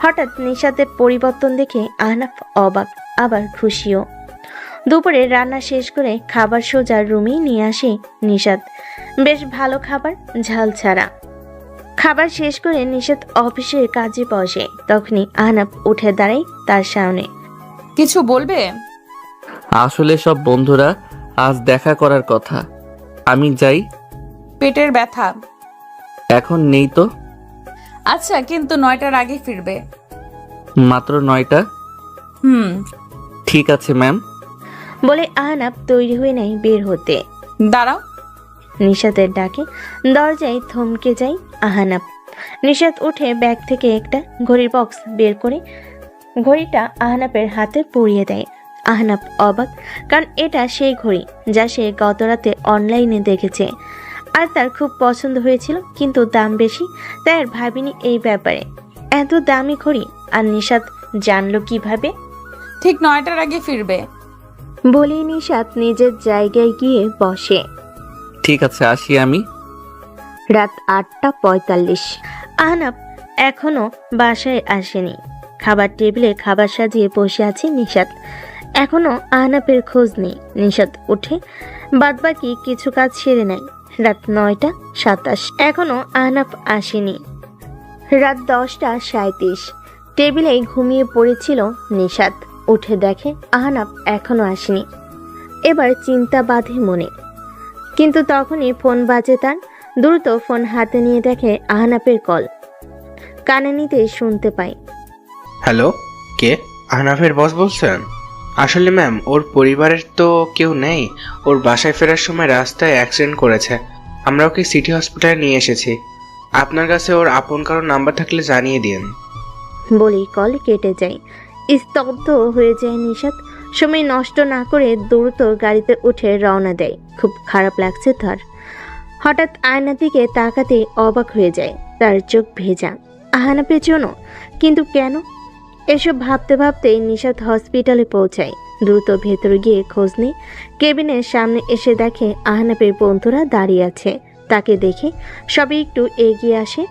B: হঠাৎ নিশাতের পরিবর্তন দেখে আহনাফ অবাক আবার খুশিও। দুপুরে রান্না শেষ করে খাবার সোজা রুমেই নিয়ে আসে নিশাত। বেশ ভালো খাবার, ঝাল ছাড়া। খাবার শেষ করে নিশাত অফিসের কাজে বসে। তখনই আহনাফ উঠে দাঁড়ায় তার সামনে।
C: কিছু বলবে?
A: আসলে সব বন্ধুরা আজ দেখা করার কথা, আমি যাই।
C: পেটের ব্যথা?
A: এখন নেই তো।
C: আচ্ছা, কিন্তু 9টার আগে ফিরবে।
A: মাত্র 9টা? ঠিক আছে ম্যাম।
B: বলে আহনাফ তৈরি হয়ে নেয় বের হতে।
C: দাঁড়াও।
B: নিশাতের ডাকে দরজায় থমকে যায় আহনাফ। নিশাত উঠে ব্যাগ থেকে একটা ঘড়ির বক্স বের করে ঘড়িটা আহনাফের হাতে পরিয়ে দেয়। আহনাফ অবাক, কারণ এটা সেই ঘড়ি যা সে গতরাতে অনলাইনে দেখেছে আর তার খুব পছন্দ হয়েছিল, কিন্তু দাম বেশি, তাই আর ভাবিনি এই ব্যাপারে। এত দামি ঘড়ি আর নিশাত জানলো কিভাবে?
C: ঠিক 9টার আগে ফিরবে।
B: বলেই নিশাত নিজের জায়গায় গিয়ে বসে।
A: ঠিক আছে, আসি আমি।
B: রাত 8:45। আহনাফ এখনো বাসায় আসেনি। খাবার টেবিলে খাবার সাজিয়ে বসে আছে নিশাত। এখনো আহনাফের খোঁজ নেই। নিশাত উঠে বাদবাকি কিছু কাজ সেরে নেয়। রাত 9:27। এখনো আহনাফ আসেনি। রাত 10:37। টেবিলে ঘুমিয়ে পড়েছিল নিশাত। উঠে দেখে আহনাফ এখনো আসেনি। এবার চিন্তা বাঁধে মনে, কিন্তু তখনই ফোন বাজে তার। দ্রুত ফোন হাতে নিয়ে দেখে আহনাফের কল। কানে নিতে শুনতে পায়।
G: হ্যালো, কে? আহনাফের বস বলছেন? আসলে ম্যাম, ওর পরিবারের তো কেউ নেই। ওর বাসায় ফেরার সময় রাস্তায় অ্যাক্সিডেন্ট করেছে। আমরা ওকে সিটি হসপিটালে নিয়ে এসেছি। আপনার কাছে ওর আপন কারোর নাম্বার থাকলে জানিয়ে দিন।
B: বলেই কল কেটে যায়। স্তব্ধ হয়ে যায় নিশাত। সময় নষ্ট না করে দ্রুত গাড়িতে উঠে রওনা দেয়। খুব খারাপ লাগছে তার। হঠাৎ আয়নার দিকে তাকাতে অবাক হয়ে যায়। তার চোখ ভেজা। আহনাফের জন্য, কিন্তু কেন? এসব ভাবতে ভাবতেই নিশাত হসপিটালে পৌঁছায়। দ্রুত ভেতরে গিয়ে খোঁজ নেই। কেবিনের সামনে এসে দেখে আহনাফের বন্ধুরা দাঁড়িয়ে আছে। তাকে দেখে সবাই একটু এগিয়ে আসে।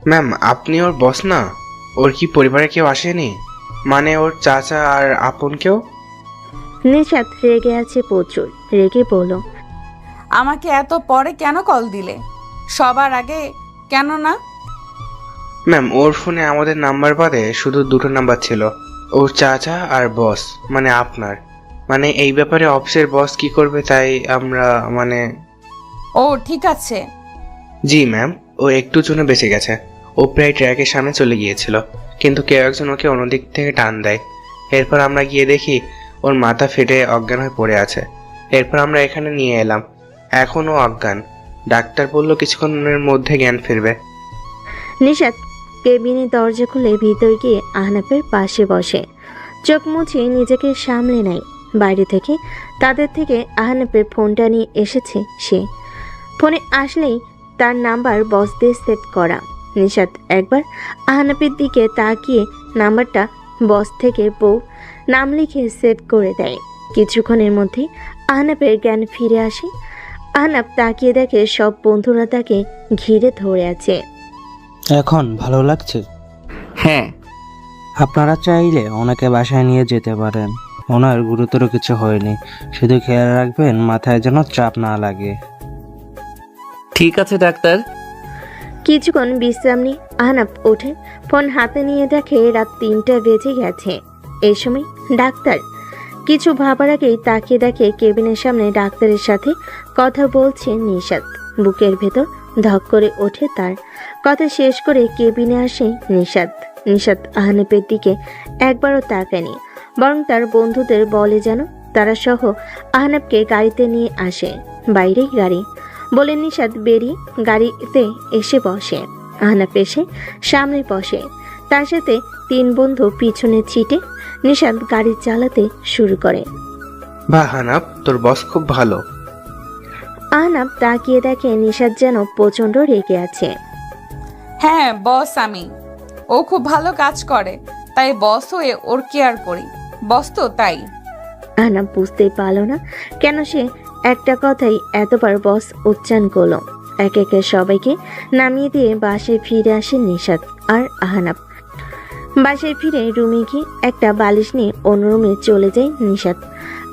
G: ম্যাম, আপনি ওর বস না? ওর কি পরিবারে কেউ আসেনি? মানে ওর চাচা আর আপন কেউ?
B: নিশাত রেগে আছে প্রচুর। রেগে বলল,
C: আমাকে এত পরে কেন কল দিলে? সবার আগে কেন না?
G: ম্যাম, ওর ফোনে আমাদের নাম্বার বাদে শুধু 2টো নাম্বার ছিল। ওর চাচা আর বস, মানে আপনার। মানে এই ব্যাপারে অফিসের বস কি করবে, তাই আমরা
C: ও ঠিক আছে।
G: জি ম্যাম, ও একটু জন্য বেঁচে গেছে। ও প্রায় ট্র্যাকের সামনে চলে গিয়েছিল, কিন্তু কেউ একজন ওকে অন্যদিক থেকে টান দেয়। এরপর আমরা গিয়ে দেখি ওর মাথা ফেটে অজ্ঞান হয়ে পড়ে আছে। এরপর আমরা এখানে নিয়ে এলাম। এখনও অজ্ঞান। ডাক্তার বলল কিছুক্ষণের মধ্যে জ্ঞান ফিরবে।
B: নিশাত কেবিনের দরজা খুলে ভিতর গিয়ে আহনাফের পাশে বসে। চোখ মুছে নিজেকে সামলে নেয়। বাইরে থেকে তাদের থেকে আহনাফের ফোনটা নিয়ে এসেছে সে। ফোনে আসলেই তার নাম্বার বস দিয়ে সেট করা। নিশাত একবার আহনাফের দিকে তাকিয়ে নাম্বারটা বস থেকে বউ নাম লিখে সেট করে দেয়। কিছুক্ষণের মধ্যে আহনাফের জ্ঞান ফিরে আসে। আহনাফ তাকিয়ে দেখে সব বন্ধুরা তাকে ঘিরে ধরে আছে।
J: এখন ভালো লাগছে?
A: হ্যাঁ।
J: আপনারা চাইলে ওনাকে বাসায় নিয়ে যেতে পারেন। ওনার গুরুতর কিছু হয়নি, শুধু খেয়াল রাখবেন মাথায় যেন চাপ না লাগে।
A: ঠিক আছে ডাক্তার।
B: কিছুক্ষণ বিশ্রাম নিয়ে আহনাফ ওঠে। ফোন হাতে নিয়ে দেখে রাত 3টা বেজে গেছে। এই সময় ডাক্তার। কিছু ভাবার আগেই তাকিয়ে দেখে কেবিনের সামনে ডাক্তারের সাথে কথা বলছে নিশাত। বুকের ভেতর ধক করে ওঠে তার। কথা শেষ করে কেবিনে আসে নিশাত। নিশাত আহনাফের দিকে একবারও তাকায়নি, বরং তার বন্ধুদের বলে যেন তারা সহ আহনাফকে গাড়িতে নিয়ে আসে। বাইরেই গাড়ি বলে নিশাত বেরিয়ে গাড়িতে এসে বসে। আহনাফ এসে সামনে বসে। তার সাথে 3 বন্ধু পিছনে ছিটে। নিশাত গাড়ি চালাতে শুরু করে।
G: বাহ আহনাফ, তোর বস খুব ভালো।
B: আহনাফ তাকিয়ে দেখে নিশাত যেন প্রচন্ড রেগে আছে।
C: হ্যাঁ বস, আমি। ও খুব ভালো কাজ করে, তাই বস হয়ে ওর কেয়ার করি। বস তো তাই।
B: আহনাফ বুঝতেই পারল না কেন সে একটা কথাই এতবার বস উচ্চারণ করলো। একে একে সবাইকে নামিয়ে দিয়ে বাসায় ফিরে আসে নিশাত আর আহনাব। বাসায় ফিরে রুমে গিয়ে একটা বালিশ নিয়ে অন্য রুমে চলে যায় নিশাত।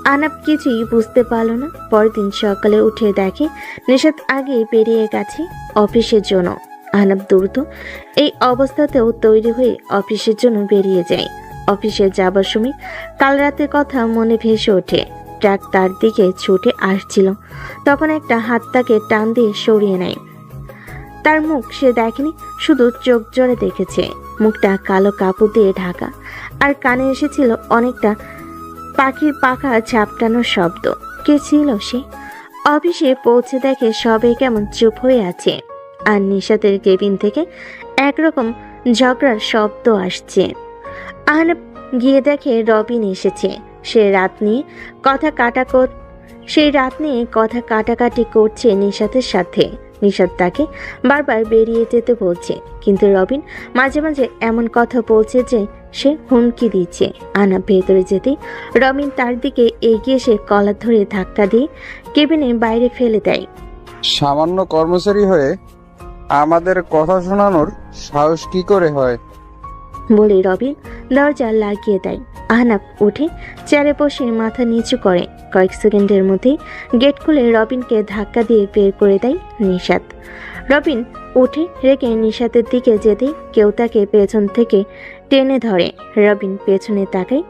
B: আহনাব কিছুই বুঝতে পারল না। পরের দিন সকালে উঠে দেখে নিশাত আগেই বেরিয়ে গেছে অফিসের জন্য। আহনাব দ্রুত এই অবস্থাতেও তৈরি হয়ে অফিসের জন্য বেরিয়ে যায়। অফিসে যাবার সময় কাল রাতের কথা মনে ভেসে ওঠে। ট্রাক তার দিকে ছুটে আসছিল, তখন একটা হাত তাকে টান দিয়ে সরিয়ে নেয়। তার মুখ সে দেখেনি, শুধু চোখ জোড়ে দেখেছে। মুখটা কালো কাপড় দিয়ে ঢাকা, আর কানে এসেছিল অনেকটা পাখির পাখা ঝাপটানোর শব্দ। কে ছিল সে? অফিসে পৌঁছে দেখে সবাই কেমন চুপ হয়ে আছে, আর নিশাতের কেবিন থেকে একরকম ঝগড়ার শব্দ আসছে। আহনাব গিয়ে দেখে রবিন এসেছে। সেই রাত নিয়ে কথা কাটাকাটি করছে নিশাতের সাথে। নিশাত তাকে বারবার বেরিয়ে যেতে বলছে, কিন্তু রবিন মাঝে মাঝে এমন কথা বলছে যে সে হুমকি দিচ্ছে। আহনাব ভেতরে যেতেই রবিন তার দিকে এগিয়ে এসে কলার ধরে ধাক্কা দিয়ে কেবিনে বাইরে ফেলে দেয়।
K: সামান্য কর্মচারী হয়ে আমাদের কথা শোনানোর সাহস কি করে হয়?
B: বলে রবিন দরজা লাগিয়ে দেয়। আহনাব উঠে চেয়ারে বসে মাথা নিচু করে। কয়েক সেকেন্ডের মধ্যেই গেট খুলে রবিনকে ধাক্কা দিয়ে বের করে দেয় নিশাত। রবিন উঠে রেখে নিশাতের দিকে যেতেই কেউ তাকে পেছন থেকে টেনে ধরে। রবিন পেছনে তাকায়।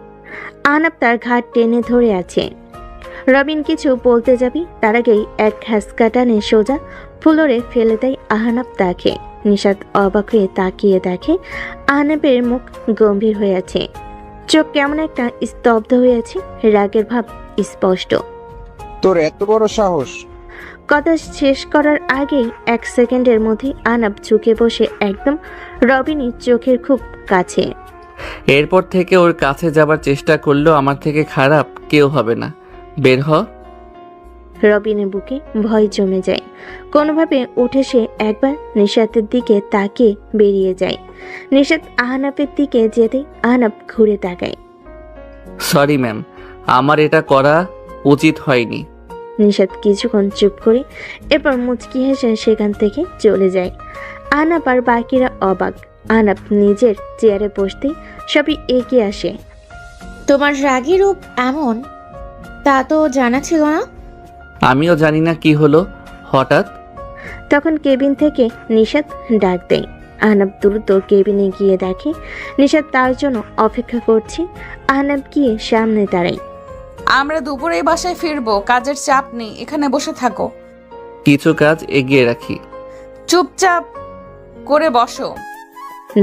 B: আহনাব তার ঘাট টেনে ধরে আছে। রবিন কিছু বলতে যাবি, তার আগেই এক ঘাসকা টানে সোজা ফ্লোরে ফেলে দেয় আহনাব তাকে। নিশাত অবাক হয়ে তাকিয়ে দেখে আহনাবের মুখ গম্ভীর হয়ে আছে, চোখ কেমন একটা স্তব্ধ হয়েছে, রাগের ভাব স্পষ্ট।
K: তোর এত বড় সাহস!
B: কথা শেষ করার আগেই এক সেকেন্ডের মধ্যে আহনাব ঝুঁকে বসে একদম রবিনের চোখের খুব কাছে।
A: এরপর থেকে ওর কাছে যাবার চেষ্টা করলেও আমার থেকে খারাপ কেউ হবে না। বের হ।
B: রবিনের বুকে ভয় জমে যায়। কোনোভাবে উঠে সে একবার নিশাতের দিকে তাকিয়ে বেরিয়ে যায়। নিশাত আহনাবের দিকে যেতে আহনাব ঘুরে তাকায়।
A: সরি ম্যাম, আমার এটা করা উচিত হয়নি।
B: নিশাত কিছুক্ষণ চুপ করে এরপর মুচকি হেসে সেখান থেকে চলে যায়। আহনাব আর বাকিরা অবাক। আহনাব নিজের চেয়ারে বসতেই সবই এগিয়ে আসে।
L: তোমার রাগী রূপ এমন, তা তো জানা ছিল না।
A: আমিও জানি না কি হলো হঠাৎ।
B: তখন কেবিন থেকে নিশাত ডাক দেয়। আহনাব দ্রুত কেবিনে গিয়ে দেখে নিশাত তার জন্য অপেক্ষা করছে। আহনাব গিয়ে সামনে দাঁড়ায়।
C: আমরা দুপুরেই বাসায় ফিরবো, কাজের চাপ নেই, এখানে বসে থাকো।
A: কিছু কাজ এগিয়ে রাখি।
C: চুপচাপ করে বসো।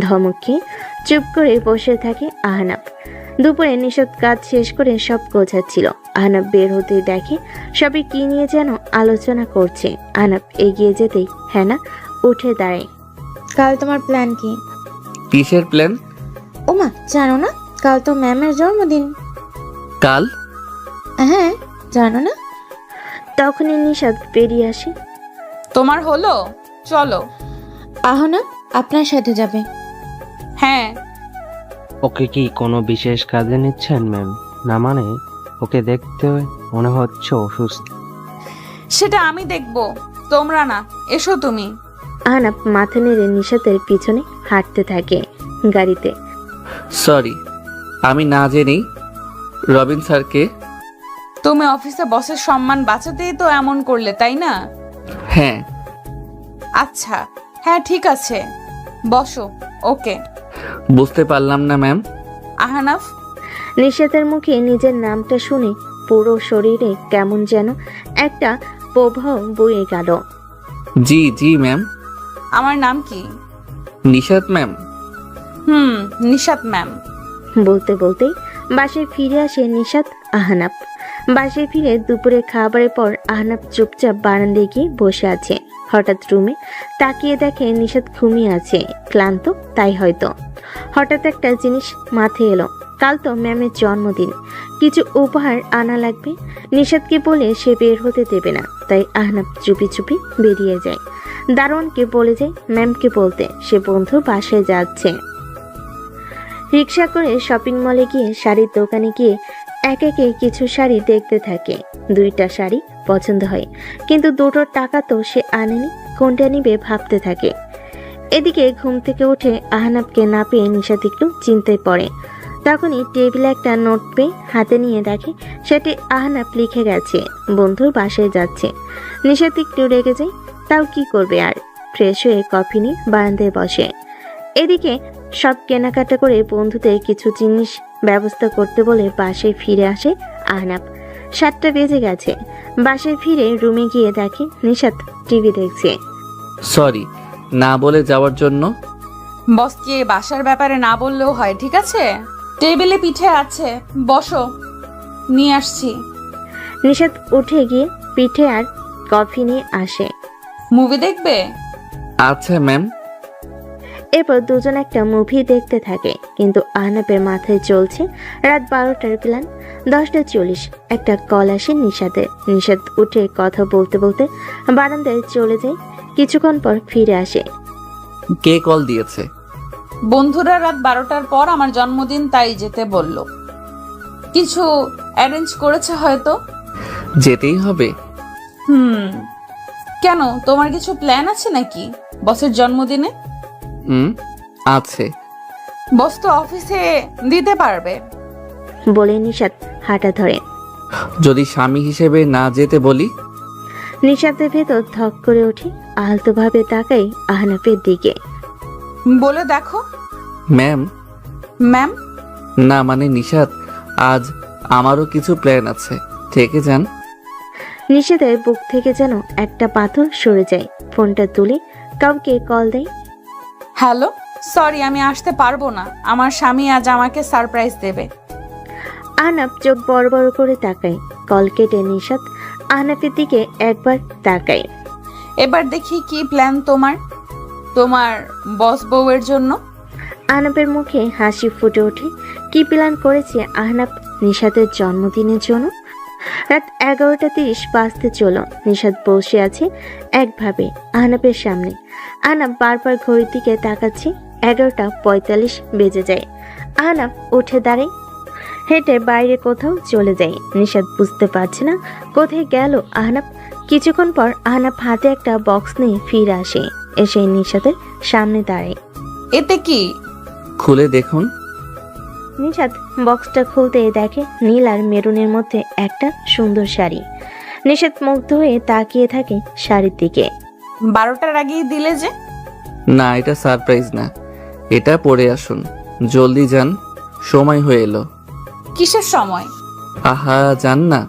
B: ধমক খেয়ে চুপ করে বসে থাকে আহনাব। দুপুরে নিশাত কাজ শেষ করে সব গোছাচ্ছিল। আহনাব বের হতে দেখে সবাই কি নিয়ে যেন আলোচনা করছে। আহনাব এগিয়ে যেতেই হেনা উঠে দাঁড়ায়।
L: কাল তোমার প্ল্যান কি?
A: কিসের প্ল্যান?
L: ওমা, জানো না? কাল তো ম্যামের জন্মদিন।
A: কাল?
L: হ্যাঁ, জানো না?
B: তখনই নিশাত বেরিয়ে আসে।
C: তোমার হলো? চলো।
L: আহনা আপনার সাথে যাবে।
C: হ্যাঁ।
J: ওকে কি কোনো বিশেষ কাজে নিচ্ছেন ম্যাম? না মানে ওকে দেখতে মনে হচ্ছে অসুস্থ।
C: সেটা আমি দেখবো, তোমরা না। এসো তুমি।
B: আহনাব মাথা নেড়ে নিশাতের পিছনে হাঁটতে থাকে গাড়িতে।
A: সরি, আমি না জেনেই রবিন স্যারকে।
C: তুমি অফিসে বসের সম্মান বাঁচাতেই তো এমন করলে, তাই না?
A: হ্যাঁ।
C: আচ্ছা, হ্যাঁ ঠিক আছে, বসো। ওকে।
A: বুঝতে পারলাম না ম্যাম।
C: আহনাফ।
B: নিশাতের মুখে নিজের নামটা শুনে পুরো শরীরে কেমন যেন একটা প্রবাহ বয়ে গেল।
A: জি জি ম্যাম।
C: আমার নাম কি?
A: নিশাত ম্যাম।
C: নিশাত ম্যাম।
B: বলতে বলতেই বাসায় ফিরে আসে নিশাত আহনাব। বাসায় ফিরে দুপুরে খাবারের পর আহনাব চুপচাপ বারান্দায় গিয়ে বসে আছে। হঠাৎ রুমে তাকিয়ে দেখে নিশাত ঘুমিয়ে আছে, ক্লান্ত তাই হয়তো। হঠাৎ একটা জিনিস মাথায় এলো, কাল তো ম্যামের জন্মদিন, কিছু উপহার আনা লাগবে। নিশাতকে বলে সে বের হতে দেবে না, তাই আহনাব চুপি চুপি বেরিয়ে যায়। দারোয়ানকে বলে যায় ম্যামকে বলতে সে বন্ধু বাসায় যাচ্ছে। রিক্সা করে শপিং মলে গিয়ে শাড়ির দোকানে গিয়ে একে একে কিছু শাড়ি দেখতে থাকে। 2টা শাড়ি পছন্দ হয়, কিন্তু দুটোর টাকা তো সে আনেনি। কোনটা নিবে ভাবতে থাকে। এদিকে ঘুম থেকে উঠে আহনাবকে না পেয়ে নিশাত একটু চিন্তায় পড়ে। তখনই টেবিলে একটা নোট পেয়ে হাতে নিয়ে দেখে সেটি আহনাব লিখে গেছে বন্ধুর বাসায় যাচ্ছে। নিশাত একটু রেগে যায়, তাও কি করবে আর। ফ্রেশ হয়ে কফি নিয়ে বারান্দায় বসে। এদিকে সব কেনাকাটা করে বন্ধুদের কিছু জিনিস ব্যবস্থা করতে বলে বাসায় ফিরে আসে আহনাব। 7টা বেজে গেছে। বাসায় ফিরে রুমে গিয়ে দেখে নিশাত টিভি দেখছে।
A: সরি না বলে যাওয়ার জন্য।
C: বসকে বাসার ব্যাপারে না বললেও হয়, ঠিক আছে? টেবিলে পিঠে আছে, বসো, নিয়ে আসছি।
B: নিশাত উঠে গিয়ে পিঠে আর কফি নিয়ে আসে।
C: মুভি দেখবে?
A: আচ্ছা ম্যাম।
B: এরপর দুজন একটা মুভি দেখতে থাকে, কিন্তু আহনাবের মাথায় চলছে রাত 12টার প্ল্যান। 10টা 40 একটা কল আসে নিশাতের। নিশাত উঠে কথা বলতে বলতে বারান্দায় চলে যায়। কিছুক্ষণ পর ফিরে আসে।
A: কে কল দিয়েছে?
C: বন্ধুরা রাত 12টার পর আমার জন্মদিন, তাই যেতে বলল। কিছু অ্যারেঞ্জ করেছে হয়তো।
A: যেতেই হবে?
C: কেন, তোমার কিছু প্ল্যান আছে নাকি বসের জন্মদিনে?
A: আছে।
C: বস তো অফিসে দিতে পারবে।
B: বলে নিশাত হাঁটা ধরে।
A: যদি স্বামী হিসেবে না যেতে বলি?
B: নিশাতের ভেতর ধক করে ওঠে। আলতোভাবে তাকাই আহনাফের দিকে।
C: বলে দেখো।
A: ম্যাম?
C: ম্যাম?
A: না মানে নিশাত, আজ আমারও কিছু প্ল্যান আছে, থেকে যান।
B: নিশাতের বুক থেকে যেন একটা পাথর সরে যায়। ফোনটা তুলে কাউকে কল দেয়।
C: হ্যালো, সরি আমি আসতে পারবো না, আমার স্বামী আজ আমাকে সারপ্রাইজ দেবে।
B: আহনাফ চোখ বড় বড় করে তাকায়। কল কেটে নিশাত আহনাফের দিকে একবার তাকায়।
C: এবার দেখি কি প্ল্যান তোমার, তোমার বস বউয়ের জন্য।
B: আহনাফের মুখে হাসি ফুটে ওঠে। কি প্ল্যান করেছে আহনাফ নিশাতের জন্মদিনের জন্য? রাত 11টা 30 বাজতে চলো। নিশাত বসে আছে একভাবে আহনাফের সামনে। আহনাফ বারবার ঘড়ির দিকে তাকাচ্ছে। 11টা 45 বেজে যায়। আহনাফ উঠে দাঁড়ায়, হেঁটে বাইরে কোথাও চলে যায়। নিশাত বুঝতে পারছে না কোথায় গেল আহনাফ। কিছুক্ষণ পর আহনাফ হাতে একটা বক্স নিয়ে ফিরে আসে। এসে নিশাতের সামনে দাঁড়ায়।
C: এতে কি?
A: খুলে দেখুন।
B: নিশাত বক্সটা খুলতে দেখে নীল আর মেরুনের মধ্যে একটা সুন্দর শাড়ি। নিশাত মুগ্ধ হয়ে তাকিয়ে থাকে শাড়ির দিকে।
C: 12টার আগেই দিলে যে?
A: না এটা সারপ্রাইজ না, এটা পরে আসুন, জলদি যান, সময় হয়ে এলো।
C: কিসের সময়?
A: আহা যান না।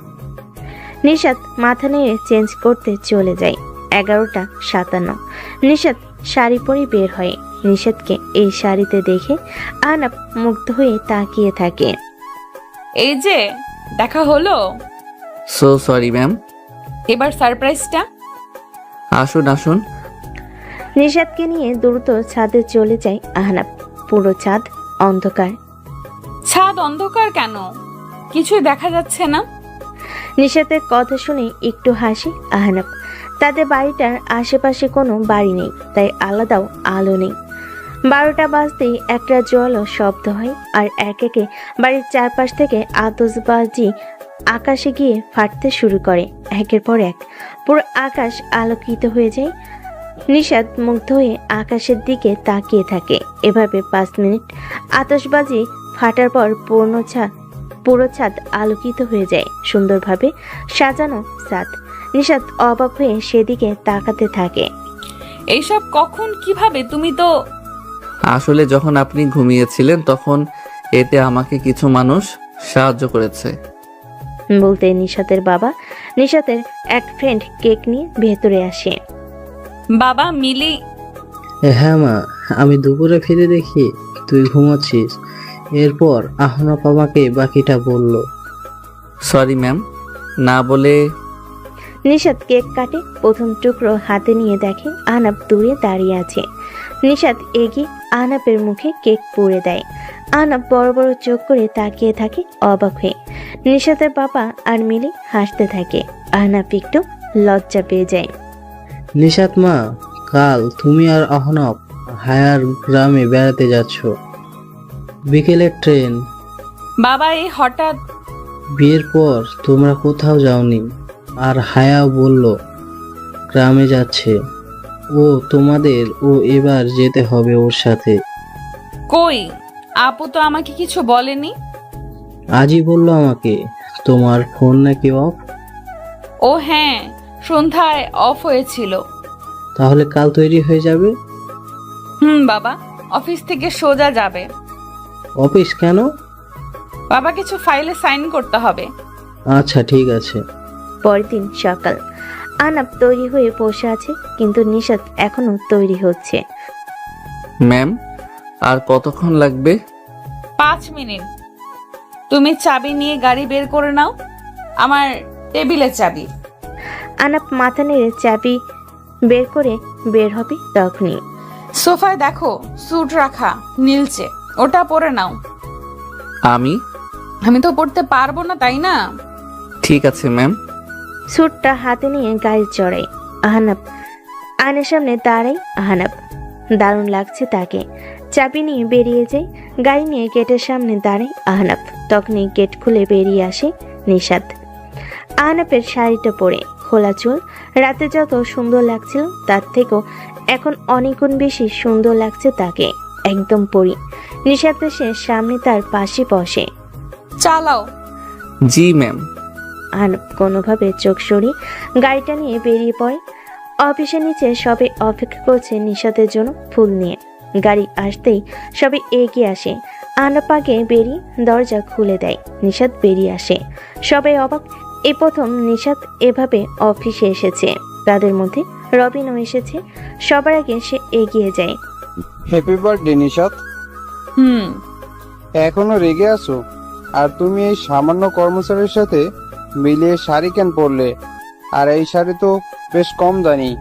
B: নিশাত মাথা নেড়ে চেঞ্জ করতে চলে যায়। 11টা 57। নিশাত শাড়ি পরে বের হয়। নিশাতকে এই শাড়িতে দেখে আহনাফ মুগ্ধ হয়ে তাকিয়ে থাকে।
C: এই যে দেখা হলো।
A: So sorry ma'am.
C: এবার সারপ্রাইজটা।
A: আসুন আসুন।
B: নিশাতকে নিয়ে দ্রুত ছাদে চলে যায় আহনাফ। পুরো ছাদ অন্ধকার।
C: ছাদ অন্ধকার কেন? কিছুই দেখা যাচ্ছে না।
B: নিশাতের কথা শুনে একটু হাসি আহনাফ। তাদের বাড়িটার আশেপাশে কোনো বাড়ি নেই, তাই আলাদাও আলো নেই। 12টা বাজতেই একটা জল শব্দ হয়, আর একে একে বাড়ির চারপাশ থেকে আতশবাজি আকাশে গিয়ে ফাটতে শুরু করে। একের পর এক পুরো আকাশ আলোকিত হয়ে যায়। নিশাত মুগ্ধ হয়ে আকাশের দিকে তাকিয়ে থাকে। এভাবে 5 মিনিট আতশবাজি ফাটার পর পুরো ছাদ আলোকিত হয়ে যায়। সুন্দরভাবে সাজানো ছাদ। নিশাত অবাক হয়ে সেদিকে তাকাতে থাকে।
C: এইসব কখন, কিভাবে? তুমি তো
A: আসলে যখন আপনি ঘুমিয়েছিলেন তখন এতে আমাকে কিছু মানুষ সাহায্য করেছে।
B: বলতে নিশাতের বাবা নিশাতের এক ফ্রেন্ড কেক নিয়ে ভেতরে আসে।
C: বাবা মিলি।
D: হ্যাঁ মা, আমি দুপুরে ফিরে দেখি তুই ঘুমাচ্ছিস। এরপর আহনাফ আমাকে বাকিটা বলল।
A: সরি ম্যাম, না বলে।
B: নিশাত কেক কাটে। প্রথম টুকরো হাতে নিয়ে দেখে আহনাফ দূরে দাঁড়িয়ে আছে। নিশাত এগিয়ে আহনাফের মুখে কেক পুড়ে দেয়। আহনাফ বড় বড় চোখ করে তাকিয়ে থাকে অবাক হয়ে। নিশাতের বাবা আর মিলি হাসতে থাকে। আহনাফ একটু লজ্জা পেয়ে যায়।
D: নিশাত মা, কাল তুমি আর আহনাফ হায়ার গ্রামে বেড়াতে যাচ্ছ। বিকেলের ট্রেন।
C: বাবা এই হঠাৎ?
D: বিয়ের পর তোমরা কোথাও যাওনি, আর হায়াও বলল গ্রামে যাচ্ছে। ও তোমাদের এবার যেতে হবে ওর সাথে।
C: কই, আপু তো আমাকে কিছু বলেনি।
D: আজই বললো আমাকে। তোমার ফোন নাকি অফ?
C: ও হ্যাঁ, সন্ধ্যায় অফ হয়েছিল।
D: তাহলে কাল তৈরি হয়ে যাবে।
C: বাবা অফিস থেকে সোজা যাবে।
D: অফিস কেন?
C: বাবা কিছু ফাইলে সাইন করতে হবে।
D: আচ্ছা ঠিক আছে।
B: পরের দিন সকাল। আহনাব তৈরি হয়ে বসে আছে, কিন্তু নিশাত এখনো তৈরি হচ্ছে।
A: ম্যাম, আর কতক্ষণ লাগবে?
C: 5 মিনিট। তুমি চাবি নিয়ে গাড়ি বের করে নাও, আমার টেবিলের চাবি।
B: আহনাব মাথা নেড়ে চাবি বের করে বের হবে তখনই।
C: সোফায় দেখো স্যুট রাখা নীলচে, ওটা পরে নাও। আমি তো পড়তে পারবো না, তাই না?
A: ঠিক আছে ম্যাম।
B: স্যুটটা হাতে নিয়ে গাড়ি চড়াই আহনাব। আয়নার সামনে দাঁড়াই আহনাব। দারুণ লাগছে তাকে। চাবি নিয়ে বেরিয়ে যায়। গাড়ি নিয়ে গেটের সামনে দাঁড়াই আহনাব। তখনই গেট খুলে বেরিয়ে আসে নিশাত। আহনাবের শাড়িটা পরে, খোলা চুল। রাতে যত সুন্দর লাগছিল তার থেকেও এখন অনেক গুণ বেশি সুন্দর লাগছে তাকে, একদম পরি। নিশাত এসে সামনে তার পাশে বসে।
C: চালাও।
A: জি ম্যাম।
B: আহনাব কোনোভাবে চোখ সরিয়ে গাড়িটা নিয়ে বেরিয়ে পড়ে। অফিসের নিচে সবে অপেক্ষা করছে নিশাতের জন্য ফুল নিয়ে। গাড়ি আসতেই সবে এগিয়ে আসে। আহনাব আগে বেরিয়ে দরজা খুলে দেয়। নিশাত বেরিয়ে আসে। সবাই অবাক, এই প্রথম নিশাত এভাবে অফিসে এসেছে। তাদের মধ্যে রবিনও এসেছে। সবার আগে সে এগিয়ে যায়।
K: Happy birthday Nishat. এখনো রেগে আছো? আর তুমি এই সামান্য কর্মচারীর সাথে মিলিয়ে শাড়ি কেন পরলে? আর এই শাড়ি তো বেশ কম দামি।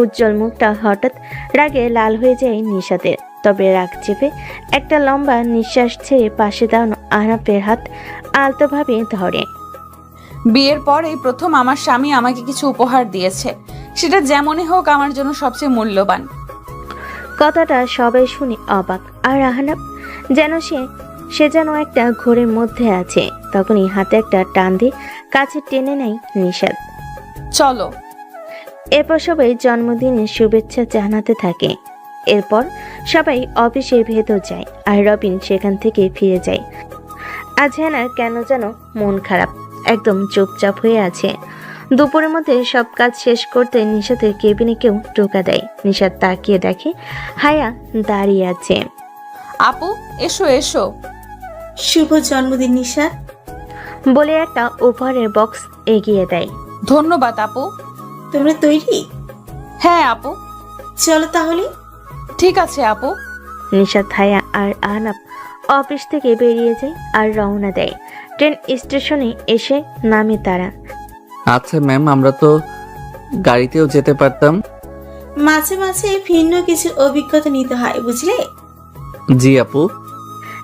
B: উজ্জ্বল মুখটা হঠাৎ রাগে লাল হয়ে যায় নিশাতের। তবে রাগ চেপে একটা লম্বা নিঃশ্বাস ছেড়ে পাশে দাঁড়ানো আহনাবের হাত আলতোভাবে ধরে।
C: বিয়ের পর এই প্রথম আমার স্বামী আমাকে কিছু উপহার দিয়েছে, সেটা যেমনই হোক আমার জন্য সবচেয়ে মূল্যবান।
B: কথাটা সবাই শুনে অবাক। আর আহনাব যেন সে যেন একটা ঘোরের মধ্যে আছে। তখনই হাতে একটা টান দিয়ে কাছে টেনে নেয় নিশাত।
C: চলো।
B: এরপর সবাই জন্মদিনের শুভেচ্ছা জানাতে থাকে। এরপর সবাই অফিসের ভেতর যায় আর রবিন সেখান থেকে ফিরে যায়। আজ হেনার কেন যেন মন খারাপ, একদম চুপচাপ হয়ে আছে। দুপুরের মধ্যে সব কাজ শেষ করতে নিশাতের কেবিনে কেউ টোকা দেয়। নিশাত তাকিয়ে দেখে হায়া দাঁড়িয়ে আছে।
C: আপু এসো এসো।
F: শুভ জন্মদিন নিশাত
B: বলে একটা উপহারের বক্স এগিয়ে দেয়।
C: ধন্যবাদ আপু।
F: তোমরা তৈরি?
C: হ্যাঁ আপু।
F: চলো তাহলে।
C: ঠিক আছে আপু।
B: নিশাত, হায়া আর আহনাব অফিস থেকে বেরিয়ে যায় আর রওনা দেয়। ট্রেন স্টেশনে এসে নামে তারা।
A: আচ্ছা ম্যাম, আমরা তো গাড়িতেও যেতে পারতাম।
F: মাঝে মাঝে ভিন্ন কিছুর অভিজ্ঞতা নিতে হয়, বুঝলে?
A: জি আপু।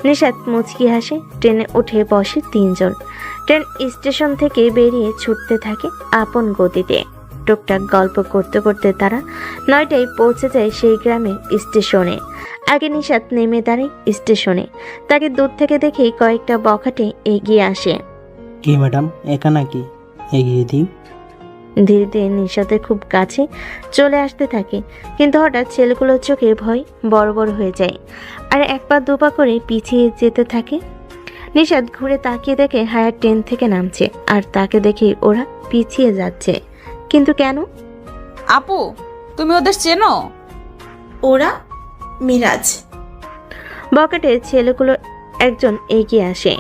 B: নিশাত মুচকি হাসে। ট্রেনে উঠে বসে তিনজন। ট্রেন স্টেশন থেকে বেরিয়ে ছুটতে থাকে আপন গতিতে। টুকটাক গল্প করতে করতে তারা 9টায় পৌঁছে যায় সেই গ্রামের স্টেশনে। আগে নিশাত নেমে দাঁড়ায় স্টেশনে। তাকে দূর থেকে দেখেই কয়েকটা বখাটে এগিয়ে আসে।
J: কি ম্যাডাম, একা নাকি? এগিয়ে দিই।
B: ধীরে ধীরে নিশাতের খুব কাছে চলে আসতে থাকে, কিন্তু হঠাৎ ছেলেগুলোর চোখে ভয় বড় বড় হয়ে যায় আর এক পা দুপা করে পিছিয়ে যেতে থাকে। নিশাত ঘুরে তাকিয়ে দেখে হায়ার ট্রেন থেকে নামছে আর তাকে দেখে ওরা পিছিয়ে যাচ্ছে। কিন্তু কেন?
C: আপু তুমি ওদের চেনো?
F: ওরা মিরাজ।
B: বকেটে ছেলেগুলো একজন এগিয়ে আসে।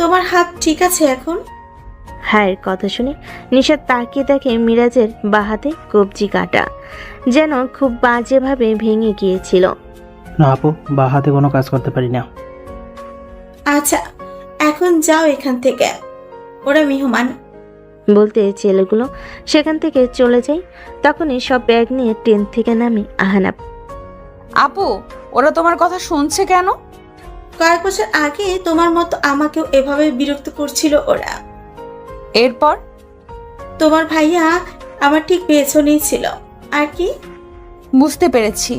F: তোমার হাত ঠিক আছে এখন?
B: হায়ের কথা শুনে নিশাত তাকিয়ে দেখে মিরাজের বাহাতে কবজি কাটা, যেন খুব বাজেভাবে ভেঙে গিয়েছিল।
J: না আপু, বা হাতে কোনো কাজ করতে পারি না।
F: আচ্ছা এখন যাও এখান থেকে, ওরা মেহমান।
B: বলতে ছেলেগুলো সেখান থেকে চলে যায়। তখনই সব ব্যাগ নিয়ে ট্রেন থেকে নামে আহনাব।
C: আপু ওরা তোমার কথা শুনছে কেন?
F: কয়েক বছর আগে তোমার মতো আমাকেও এভাবে বিরক্ত করছিল ওরা।
C: এরপর?
F: তোমার ভাইয়া আমার ঠিক পেছনেই ছিল। আর কি?
C: বুঝতে পেরেছি।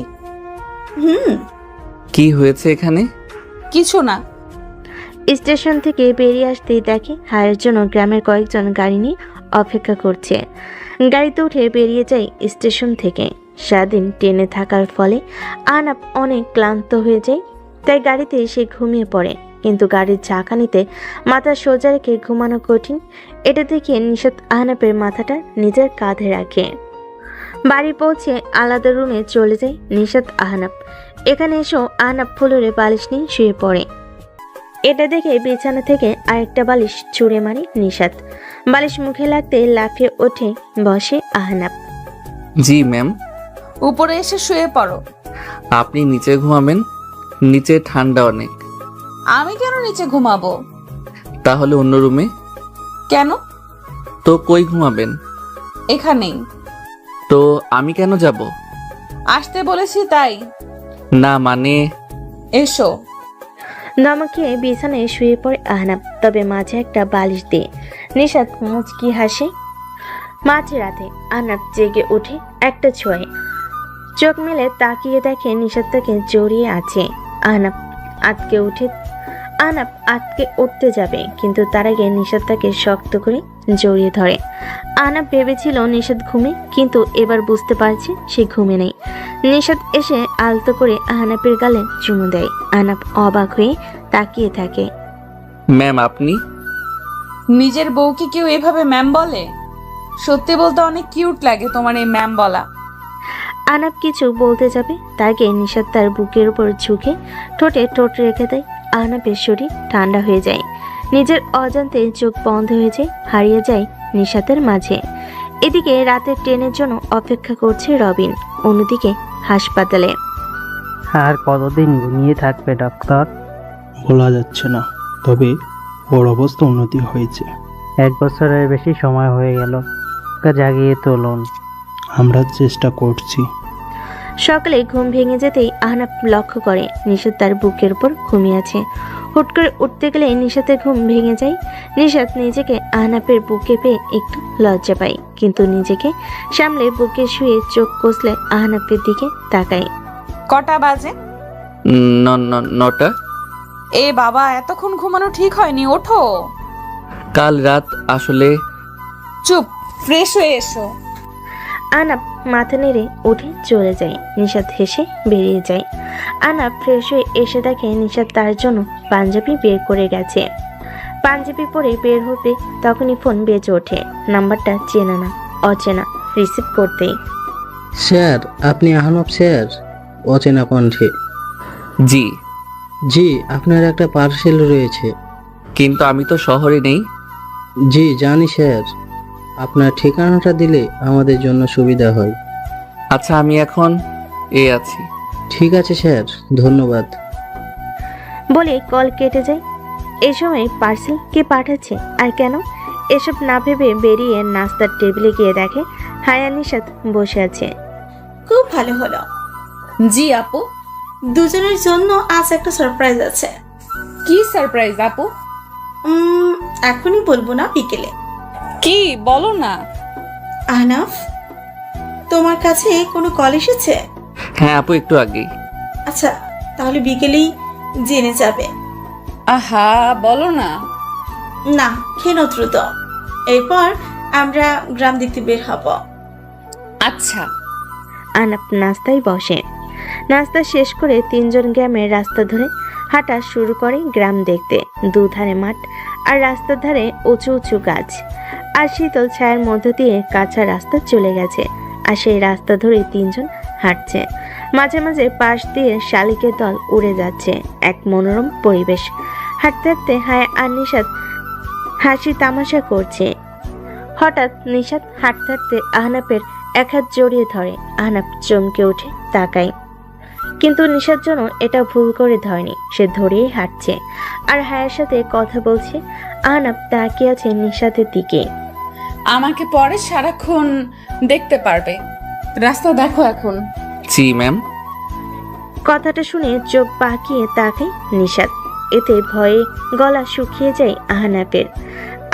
A: কি হয়েছে এখানে?
C: কিছু না।
B: স্টেশন থেকে বেরিয়ে আসতেই দেখে হায়ের জন্য গ্রামের কয়েকজন গাড়ি নিয়ে অপেক্ষা করছে। গাড়িতে উঠে বেরিয়ে যায় স্টেশন থেকে। সারাদিন ট্রেনে থাকার ফলে আহনাব অনেক ক্লান্ত হয়ে যায়, তাই গাড়িতে সে ঘুমিয়ে পড়ে। কিন্তু গাড়ির ঝাঁকানিতে মাথা সোজা রেখে ঘুমানো কঠিন, এটা দেখে নিশাত আহনাবের মাথাটা নিজের কাঁধে রাখে। বাড়ি পৌঁছে আলাদা রুমে চলে যায় নিশাত আহনাব। এখানে এসেও আহনাব ফ্লোরে বালিশ নিয়ে শুয়ে পড়ে। এটা দেখে বিছানা থেকে আরেকটা বালিশ ছুঁড়ে মারে নিশাত। বালিশ মুখে লাগতে লাফিয়ে ওঠে বসে আহনাব।
A: জি ম্যাম।
C: উপরে এসে শুয়ে পড়ো।
A: আপনি নিচে ঘুমাবেন? নিচে ঠান্ডা অনেক।
C: আমি কেন নিচে ঘুমাবো?
A: তাহলে অন্য রুমে।
C: কেন?
A: তো কই ঘুমাবেন?
C: এখানেই।
A: তো আমি কেন যাব?
C: আসতে বলেছি তাই।
A: না মানে।
C: এসো।
B: ধমকে বিছানায় শুয়ে পড়ে আহনাব, তবে মাঝে একটা বালিশ দিয়ে। নিশাত মুচকি হাসে। মাঝরাতে আহনাব জেগে ওঠে একটা ছোঁয়ে। চোখ মেলে তাকিয়ে দেখে নিশাত তাকে জড়িয়ে আছে। আহনাব আটকে উঠতে যাবে, কিন্তু তার আগে নিশাত তাকে শক্ত করে জড়িয়ে ধরে। আহনাব ভেবেছিল নিশাত ঘুমে, কিন্তু এবার বুঝতে পারছে সে ঘুমে নেই। নিশাত এসে আলতো করে আহনাবের গালে চুমু দেয়। আহনাব অবাক হয়ে তাকিয়ে থাকে।
A: ম্যাম আপনি?
C: নিজের বউকে কেউ এভাবে ম্যাম বলে? সত্যি বলতে অনেক কিউট লাগে তোমার এই ম্যাম বলা।
B: আহনাব কিছু বলতে যাবে, তাকে নিশাত তার বুকের উপর ঝুঁকে ঠোঁটে ঠোঁট রেখে দেয়। আহনাবের শরীর ঠান্ডা হয়ে যায়, নিজের অজান্তে চোখ বন্ধ হয়ে যায়, হারিয়ে যায় নিশাতের মাঝে। এদিকে রাতের ট্রেনের জন্য অপেক্ষা করছে রবিন, অন্যদিকে হাসপাতালে।
J: আর কতদিন ঘুমিয়ে থাকবে ডাক্তার?
E: বলা যাচ্ছে না, তবে ওর অবস্থা উন্নতি হয়েছে।
J: 1 বছরের বেশি সময় হয়ে গেল, ওকে জাগিয়ে তুলুন।
E: আমরা চেষ্টা করছি।
B: সকালে ঘুম ভেঙে যেতেই আহনাব লক্ষ্য করে নিশাত তার বুকের উপর ঘুমিয়ে আছে। হুট করে উঠতে গেলে নিশাতের ঘুম ভেঙে যায়। নিশাত নিজেকে আহনাবের বুকে পেয়ে একটু লজ্জা পায়, কিন্তু নিজেকে সামলে বুকে শুয়ে চোখ কষলে আহনাবের দিকে তাকায়।
C: কটা বাজে?
A: 9টা।
C: এ বাবা, এতক্ষণ ঘুমানো ঠিক হয়নি, ওঠো।
A: কাল রাত আসলে।
C: চুপ, ফ্রেশ হয়ে এসো।
B: আহনাব মাথা নেড়ে উঠে চলে যায়। নিশাত হেসে বেরিয়ে যায়। আহনাব ফ্রেশ হয়ে এসে দেখে নিশাত তার জন্য পাঞ্জাবি বের করে গেছে। পাঞ্জাবি পরে বের হতে তখনই ফোন বেজে ওঠে। নাম্বারটা চেনা না, অচেনা। রিসিভ করতেই।
D: স্যার, আপনি আহনাব স্যার? অচেনা কণ্ঠে।
A: জি।
D: জি, আপনার একটা পার্সেল রয়েছে।
A: কিন্তু আমি তো শহরে নেই।
D: জি জানি স্যার, আপনার ঠিকানাটা দিলে আমাদের জন্য সুবিধা হয়।
A: আচ্ছা আমি এখন আছি।
D: ঠিক আছে স্যার, ধন্যবাদ।
B: বলে কল কেটে যায়। এই সময় পার্সেল কে পাঠাচ্ছে আর কেন, এসব না ভেবে বেরিয়ে নাস্তার টেবিলে গিয়ে দেখে হায়া নিশাত বসে আছে।
F: খুব ভালো হলো।
C: জি আপু।
F: দুজনের জন্য আজ একটা সারপ্রাইজ আছে।
C: কি সারপ্রাইজ আপু?
F: এখনই বলবো না, বিকেলে।
C: কি বলো না।
F: আহনাফ, তোমার কাছে কোনো কল এসেছে?
A: হ্যাঁ আপু, একটু আগেই।
F: আচ্ছা, তাহলে বিকেলেই জেনে যাবে।
C: আহা, বলো না।
F: না, কেন দ্রুত। এরপর আমরা গ্রাম দেখতে বের হব।
C: আচ্ছা।
B: আহনাব নাস্তায় বসে। নাস্তা শেষ করে তিনজন গ্রামের রাস্তা ধরে হাঁটা শুরু করে গ্রাম দেখতে। দুধারে মাঠ আর রাস্তার ধারে উঁচু উঁচু গাছ, আর শীতল ছায়ার মধ্য দিয়ে কাঁচা রাস্তা চলে গেছে। আর সেই রাস্তা ধরে তিনজন হাঁটছে। মাঝে মাঝে পাশ দিয়ে শালিকের দল উড়ে যাচ্ছে। এক মনোরম পরিবেশ। হাঁটতে হাঁটতে হায়া আর নিশাত হাসি তামাশা করছে। হঠাৎ নিশাত হাঁটতে হাঁটতে আহনাবের এক হাত জড়িয়ে ধরে। আহনাব চমকে উঠে তাকায়, কিন্তু নিশার জন্য এটা ভুল করে ধরেনি। সে ধরেই হাঁটছে আর হায়ার সাথে কথা বলছে। আহনাব তাকিয়ে আছে নিশাতের দিকে।
C: আমাকে পরে সারাক্ষণ দেখতে পারবে, রাস্তা দেখো এখন।
A: জি ম্যাম।
B: কথাটা শুনে চোখ পাকিয়ে তাকায় নিশাত। এতে ভয়ে গলা শুকিয়ে যায় আহনাবের।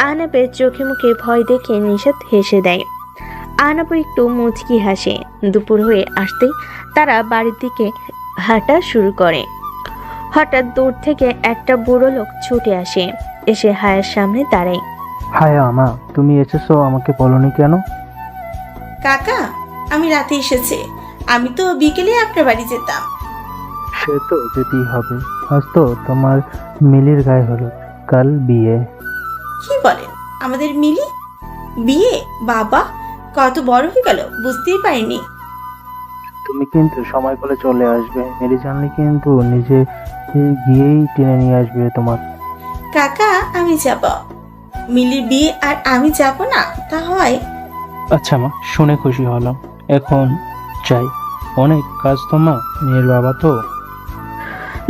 B: আহনাবের চোখে মুখে ভয় দেখে নিশাত হেসে দেয়। আহনাব একটু মুচকি হাসে। দুপুর হয়ে আসতেই তারা বাড়ির দিকে হাঁটা শুরু করে। হঠাৎ দূর থেকে একটা বুড়ো লোক ছুটে আসে, এসে হায়ার সামনে দাঁড়ায়।
J: হায়া মা, তুমি এসেছো, আমাকে বলনি কেন?
F: কাকা, আমি রাতে এসেছি। আমি তো বিকেলে আপনার বাড়ি যেতাম।
E: সে তো যেতেই হবে, আজ তো তোমার মিলির গায়ে হলুদ, কাল বিয়ে।
F: কি বলেন? আমাদের মিলি বিয়ে? বাবা, কত বড় হয়ে গেল, বুঝতেই পারিনি।
E: তুমি কিন্তু সময় করে চলে আসবে, মিলি জানলে কিন্তু নিজে গিয়েই টেনে নিয়ে আসবে তোমার।
F: কাকা, আমি যাব। মিলির বিয়ে আর আমি যাব না, তা হয়?
E: আচ্ছা মা, শুনে খুশি হলাম। এখন চাই, অনেক কাজ তো মা, মেয়ের বাবা তো।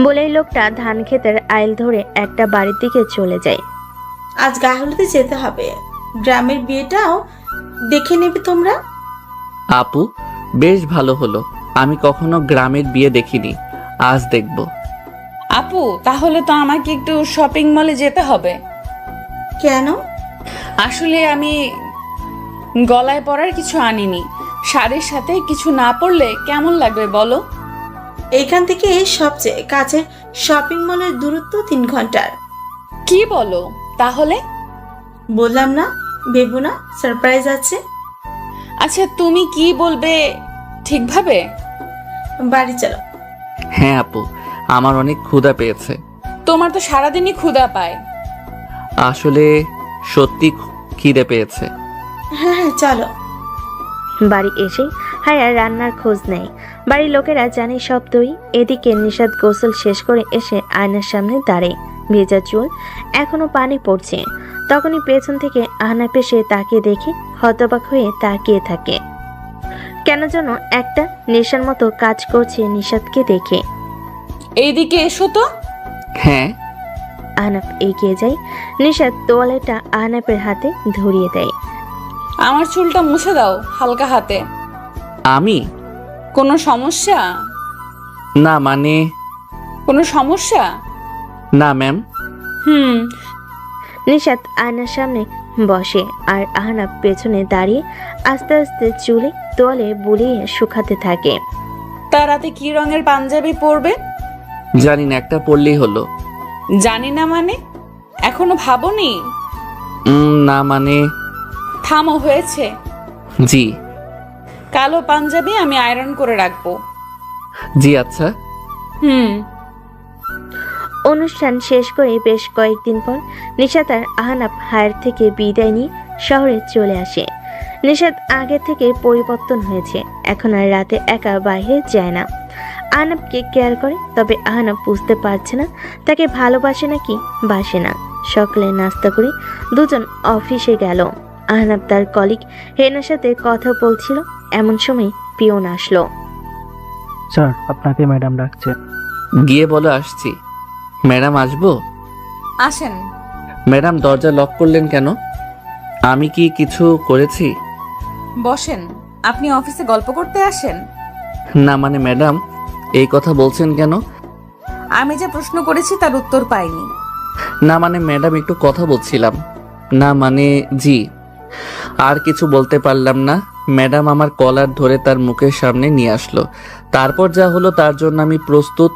B: বলেই লোকটা ধান ক্ষেতের আইল ধরে একটা বাড়ির দিকে চলে যায়।
F: আজ গায়ে হলুদে যেতে হবে, গ্রামের বিয়েটাও দেখে নেবে তোমরা।
A: আপু, বেশ ভালো হলো, আমি কখনো গ্রামের বিয়ে দেখিনি, আজ দেখব।
C: আপু, তাহলে তো আমাকে একটু শপিং মলে যেতে হবে।
F: কেন?
C: আসলে আমি গলায় পরার কিছু আনিনি, শাড়ির সাথে কিছু না পরলে কেমন লাগবে বলো?
F: এখান থেকে সবচেয়ে কাছের শপিং মলের দূরত্ব 3 ঘন্টার।
C: কি বলো? তাহলে
F: বললাম না, ভেবো না, সারপ্রাইজ আছে।
C: আচ্ছা, তুমি কি বলবে ঠিকভাবে?
F: বাড়ি চলো।
A: হ্যাঁ আপু, আমার অনেক ক্ষুধা পেয়েছে।
C: তোমার তো সারাদিনই ক্ষুধা পায়।
A: আসলে সত্যি খিদে পেয়েছে।
F: হ্যাঁ হ্যাঁ, চলো।
B: বাড়ি এসে হায়ার রান্নার খোঁজ নেয়। বাড়ির লোকেরা জানে সব দই। এদিকে নিশাদ গোসল শেষ করে এসে আয়নার সামনে দাঁড়ায়। ভেজা চুল, এখনো পানি পড়ছে। তখনই পেছন থেকে আহনাফ এসে তাকে দেখে হতবাক হয়ে তাকিয়ে থাকে। কেন যেন একটা নেশার মতো কাজ করছে নিশাদকে দেখে।
C: এইদিকে এসো তো।
A: হ্যাঁ।
B: আহনাফ এগিয়ে যায়। নিশাদ তোয়ালেটা আহনাফের হাতে ধরিয়ে দেয়।
C: আমার চুলটা মুছে দাও হালকা হাতে।
A: আমি?
C: কোনো সমস্যা?
A: না মানে।
C: কোনো সমস্যা?
A: না ম্যাম।
B: নিশাদ আয়নার সামনে বসে আর আহনাফ পেছনে দাঁড়িয়ে আস্তে আস্তে চুলে তোয়ালে বুলিয়ে শুকাতে থাকে।
C: তা রাতে কি রঙের পাঞ্জাবি পরবে?
A: জানি না, একটা পরলেই হলো।
C: জানি না মানে? এখনো ভাবোনি?
A: না মানে।
C: থামো, হয়েছে।
A: জি।
C: কালো পাঞ্জাবি আমি আয়রন করে রাখবো।
A: জি আচ্ছা।
B: অনুষ্ঠান শেষ করে বেশ কয়েকদিন পর নিশাত আর আহনাফ হায়ার থেকে বিদায় নিয়ে শহরে চলে আসে। নিশাত আগে থেকে পরিবর্তন হয়েছে, এখন আর রাতে একা বাইরে যায় না। আহনাফকে কেয়ার করে, তবে আহনাফ বুঝতে পারছে না তাকে ভালোবাসে নাকি বাসে না। সকালে নাস্তা করে দুজন অফিসে গেল। আহনাফ তার কলিগ হেনার সাথে কথা বলছিল, এমন সময় পিয়ন আসলো।
E: স্যার, আপনাকে ম্যাডাম ডাকছে।
A: গিয়ে বলো আসছি। ম্যাডাম আসবো?
C: আসেন।
A: ম্যাডাম দরজা লক করলেন কেন? আমি কি কিছু করেছি?
C: বসেন। আপনি অফিসে গল্প করতে আসেন?
A: না মানে ম্যাডাম, এই কথা বলছেন কেন?
C: আমি যে প্রশ্ন করেছি তার উত্তর পাইনি।
A: না মানে ম্যাডাম, একটু কথা বলছিলাম। না মানে জি। আর কিছু বলতে পারলাম না। ম্যাডাম আমার কলার ধরে তার মুখের সামনে নিয়ে আসলো। তারপর যা হলো তার জন্য আমি প্রস্তুত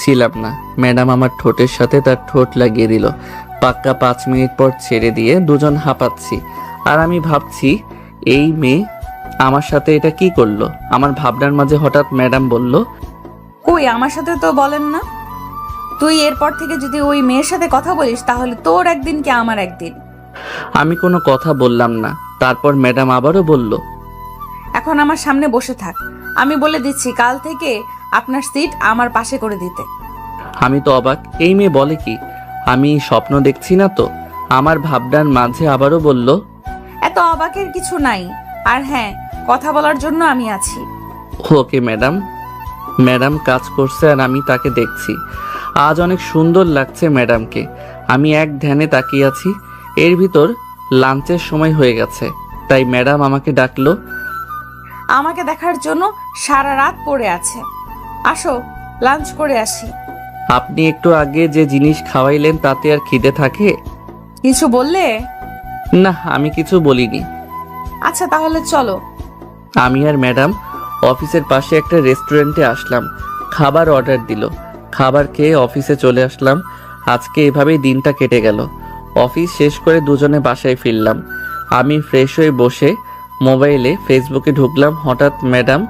A: ছিলাম না। ম্যাডাম আমার ঠোঁটের সাথে তার ঠোঁট লাগিয়ে দিল। পাক্কা 5 মিনিট পর ছেড়ে দিয়ে দুজন হাঁপাচ্ছি। আর আমি ভাবছি এই মেয়ে আমার সাথে এটা কি করলো। আমার ভাবনার মাঝে হঠাৎ ম্যাডাম বলল,
C: কই, আমার সাথে তো বলেন না। তুই এরপর থেকে যদি ওই মেয়ের সাথে কথা বলিস তাহলে তোর একদিন কি আমার একদিন।
A: আমি কোনো কথা বললাম না। তারপর ম্যাডাম আবারও বলল,
C: এখন আমার সামনে বসে থাক। আমি বলে দিচ্ছি কাল থেকে আপনার সিট আমার পাশে করে দিতে।
A: আমি তো অবাক, এই মেয়ে বলে কি? আমি স্বপ্ন দেখছি না তো? আমার ভাবনার মাঝে আবারও বলল,
C: এত অবাকের কিছু নাই। আর হ্যাঁ, কথা বলার জন্য আমি আছি।
A: Okay madam. ম্যাডাম কাজ করছে আর আমি তাকে দেখছি। আজ অনেক সুন্দর লাগছে ম্যাডামকে। আমি এক ধ্যানে তাকিয়ে আছি। এর ভিতর লাঞ্চের সময় হয়ে গেছে, তাই ম্যাডাম আমাকে ডাকলো।
C: আমাকে দেখার জন্য সারা রাত পড়ে আছে। আসো, লাঞ্চ করে আসি।
A: আপনি একটু আগে যে জিনিস খাওয়াইলেন তাতে আর খিদে থাকে?
C: কিছু বললে?
A: না, আমি কিছু বলিনি।
C: আচ্ছা তাহলে চলো।
A: আমি আর ম্যাডাম অফিসের পাশে একটা রেস্টুরেন্টে আসলাম। খাবার অর্ডার দিল। খাবার খেয়ে অফিসে চলে আসলাম। আজকে এভাবেই দিনটা কেটে গেল। অফিস শেষ করে দুজনে বাসায় ফিরলাম। আমি ফ্রেশ হয়ে বসে মোবাইলে ফেসবুকে ঢুকলাম। হঠাৎ ম্যাডাম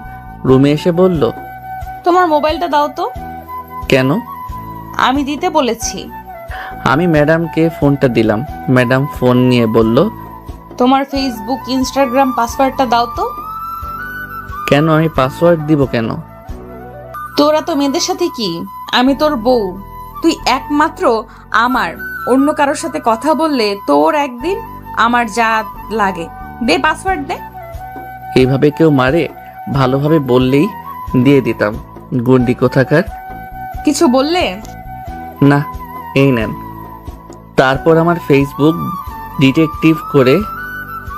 A: রুমে এসে বলল,
C: তোমার মোবাইলটা দাও তো।
A: কেন?
C: আমি দিতে বলেছি।
A: আমি ম্যাডামকে ফোনটা দিলাম। ম্যাডাম ফোন নিয়ে বলল,
C: তোমার ফেসবুক ইনস্টাগ্রাম পাসওয়ার্ডটা দাও তো।
A: কেন? আমি পাসওয়ার্ড দিব কেন?
C: তোরা তো মেয়েদের সাথে কি, আমি তোর বউ, তুই একমাত্র আমার। অন্য কারোর সাথে কথা বললে তোর একদিন আমার যা লাগে। দে পাসওয়ার্ড দে।
A: এইভাবে কেউ মারে? ভালোভাবে বললেই দিয়ে দিতাম। গুন্ডি কোথাকার।
C: কিছু বললে?
A: না, এই নেন। তারপর আমার ফেসবুক ডিটেকটিভ করে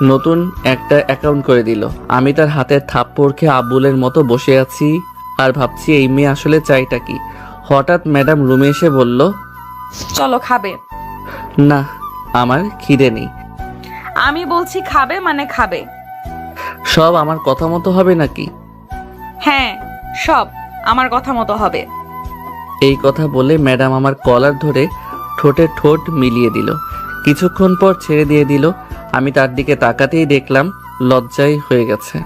A: নতুন একটা অ্যাকাউন্ট করে দিল। আমি তার হাতের থাপ্পড় খেয়ে আবুলের মতো বসে আছি আর ভাবছি এই মেয়ে আসলে চাইটা কি। হঠাৎ ম্যাডাম রুমে এসে বলল,
C: চলো খাবে।
A: না, আমার খিদে নেই।
C: আমি বলছি খাবে মানে খাবে।
A: সব আমার কথা মতো হবে নাকি?
C: হ্যাঁ, সব আমার কথা মতো হবে।
A: এই কথা বলে ম্যাডাম আমার কলার ধরে ঠোঁটে ঠোঁট মিলিয়ে দিল। কিছুক্ষণ পর ছেড়ে দিয়ে দিল। আমি তার দিকে তাকাতেই দেখলাম লজ্জাই হয়ে গেছে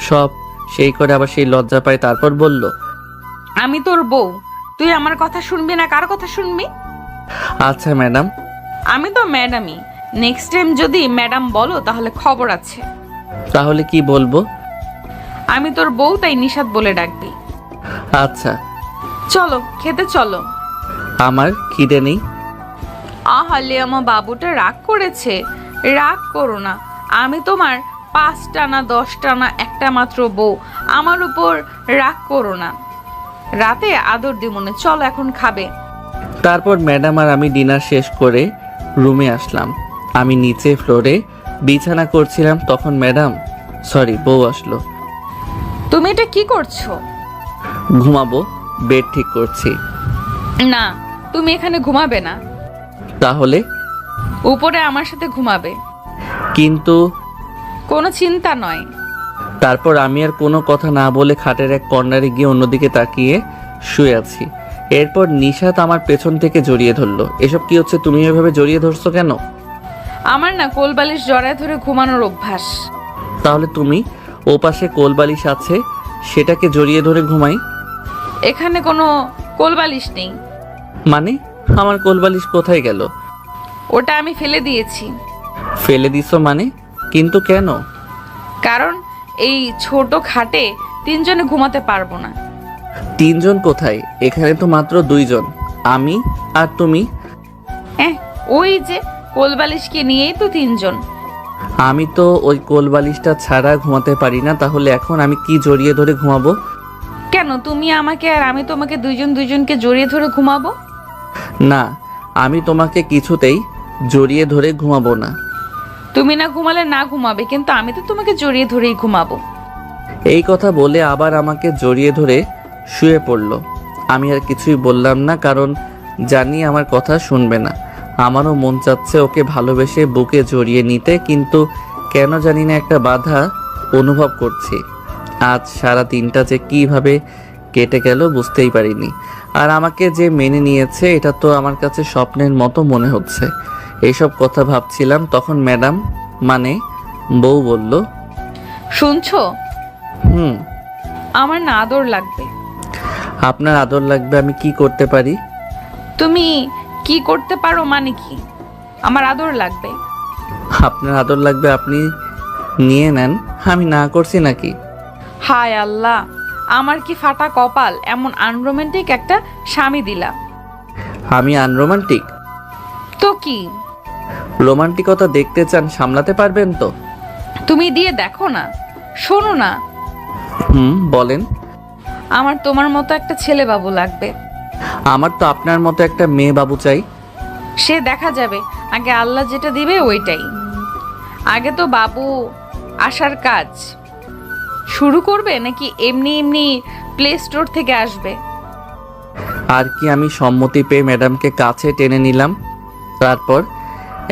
A: সব। সেই করে আবার সেই লজ্জা পায়। তারপর বলল,
C: আমি তোর বউ, তুই আমার কথা শুনবি না কার কথা শুনবি?
A: আচ্ছা ম্যাডাম।
C: আমি তো ম্যাডামই। নেক্সট টাইম যদি ম্যাডাম বলো তাহলে খবর আছে।
A: তাহলে কি বলবো?
C: আমি তোর বউ, তাই নিশাত বলে ডাকবি।
A: আচ্ছা।
C: চলো খেতে চলো।
A: আমার খিদে নেই।
C: আহালে আমার বাবুটা রাগ করেছে। রাগ করো না, আমি তোমার 5টা না 10টা না একটা মাত্র বউ। আমার উপর রাগ করো না। রাতে আদর দিমনে। চলো এখন খাবে।
A: তারপর ম্যাডাম আর আমি ডিনার শেষ করে রুমে আসলাম। আমি নিচে ফ্লোরে বিছানা করছিলাম, তখন বউ আসলো।
C: তুমি এটা কি করছো?
A: ঘুমাবো, বেড ঠিক করছি।
C: না, তুমি এখানে ঘুমাবে না।
A: তাহলে?
C: উপরে আমার সাথে ঘুমাবে।
A: কিন্তু
C: কোনো চিন্তা নয়।
A: তারপর আমি আর কোনো কথা না বলে খাটের এক কর্নারে গিয়ে অন্যদিকে তাকিয়ে শুয়ে আছি। এরপর নিশাত আমার পেছন থেকে জড়িয়ে ধরলো। এসব কি হচ্ছে? তুমি এভাবে জড়িয়ে ধরছো কেন?
C: আমার না কোলবালিশ জড়ায় ধরে ঘুমানোর অভ্যাস।
A: তাহলে তুমি ও পাশে কোলবালিশ আছে, সেটাকে জড়িয়ে ধরে ঘুমাই।
C: এখানে কোনো কোলবালিশ নেই।
A: মানে আমার কোলবালিশ কোথায় গেল?
C: ওটা আমি ফেলে দিয়েছি।
A: ফেলে দিছো মানে? কিন্তু কেন?
C: কারণ এই ছোট খাটে 3 জনে ঘুমাতে পারবো না।
A: 3 জন কোথায়? এখানে তো মাত্র 2 জন, আমি আর তুমি।
C: ওই যে কোলবালিশকে নিয়েই তো 3 জন।
A: আমি তো ওই কোলবালিশটা ছাড়া ঘুমাতে পারি না। তাহলে এখন আমি কি জড়িয়ে ধরে ঘুমাবো?
C: কেন তুমি আমাকে আর আমি তোমাকে 2জনকে জড়িয়ে ধরে ঘুমাবো?
A: না, আমি তোমাকে কিছুতেই জড়িয়ে ধরে ঘুমাবো না।
C: তুমি না ঘুমালে না ঘুমাবে, কিন্তু আমি তো তোমাকে জড়িয়ে ধরেই ঘুমাবো।
A: এই কথা বলে আবার আমাকে জড়িয়ে ধরে শুয়ে পড়লো। আমি আর কিছুই বললাম না, কারণ জানি আমার কথা শুনবে না। আমারও মন চাচ্ছে ওকে ভালোবেসে বুকে জড়িয়ে নিতে, কিন্তু কেন জানি না একটা বাধা অনুভব করছি। আজ সারা দিনটা যে কিভাবে কেটে গেল বুঝতেই পারিনি। আর আমাকে যে মেনে নিয়েছে এটা তো আমার কাছে স্বপ্নের মতো মনে হচ্ছে। এইসব কথা ভাবছিলাম, তখন ম্যাডাম মানে বউ বলল,
C: শুনছো?
A: হুম।
C: আমার না আদর লাগবে।
A: আপনার আদর লাগবে? আমি কি করতে পারি?
C: তুমি কি করতে পারো মানে কি? আমার আদর লাগবে।
A: আপনার আদর লাগবে, আপনি নিয়ে নেন। আমি না করছি নাকি?
C: হায় আল্লাহ, আমার কি ফাটা কপাল, এমন আনরোমান্টিক একটা স্বামী দিলা।
A: আমি আনরোমান্টিক?
C: তো কি?
A: রোমান্টিকতা দেখতে চান, সামলাতে পারবেন তো?
C: তুমি দিয়ে দেখো না। শোনো না,
A: বলেন।
C: আমার তোমার মতো একটা ছেলে বাবু লাগবে।
A: আমার তো আপনার মতো একটা মেয়ে বাবু চাই।
C: সে দেখা যাবে, আগে আল্লাহ যেটা দিবে ওইটাই। আগে তো বাবু আসার কাজ শুরু করবে, নাকি এমনি এমনি প্লে স্টোর থেকে আসবে?
A: আর কি, আমি সম্মতি পেয়ে ম্যাডামকে কাছে টেনে নিলাম। তারপর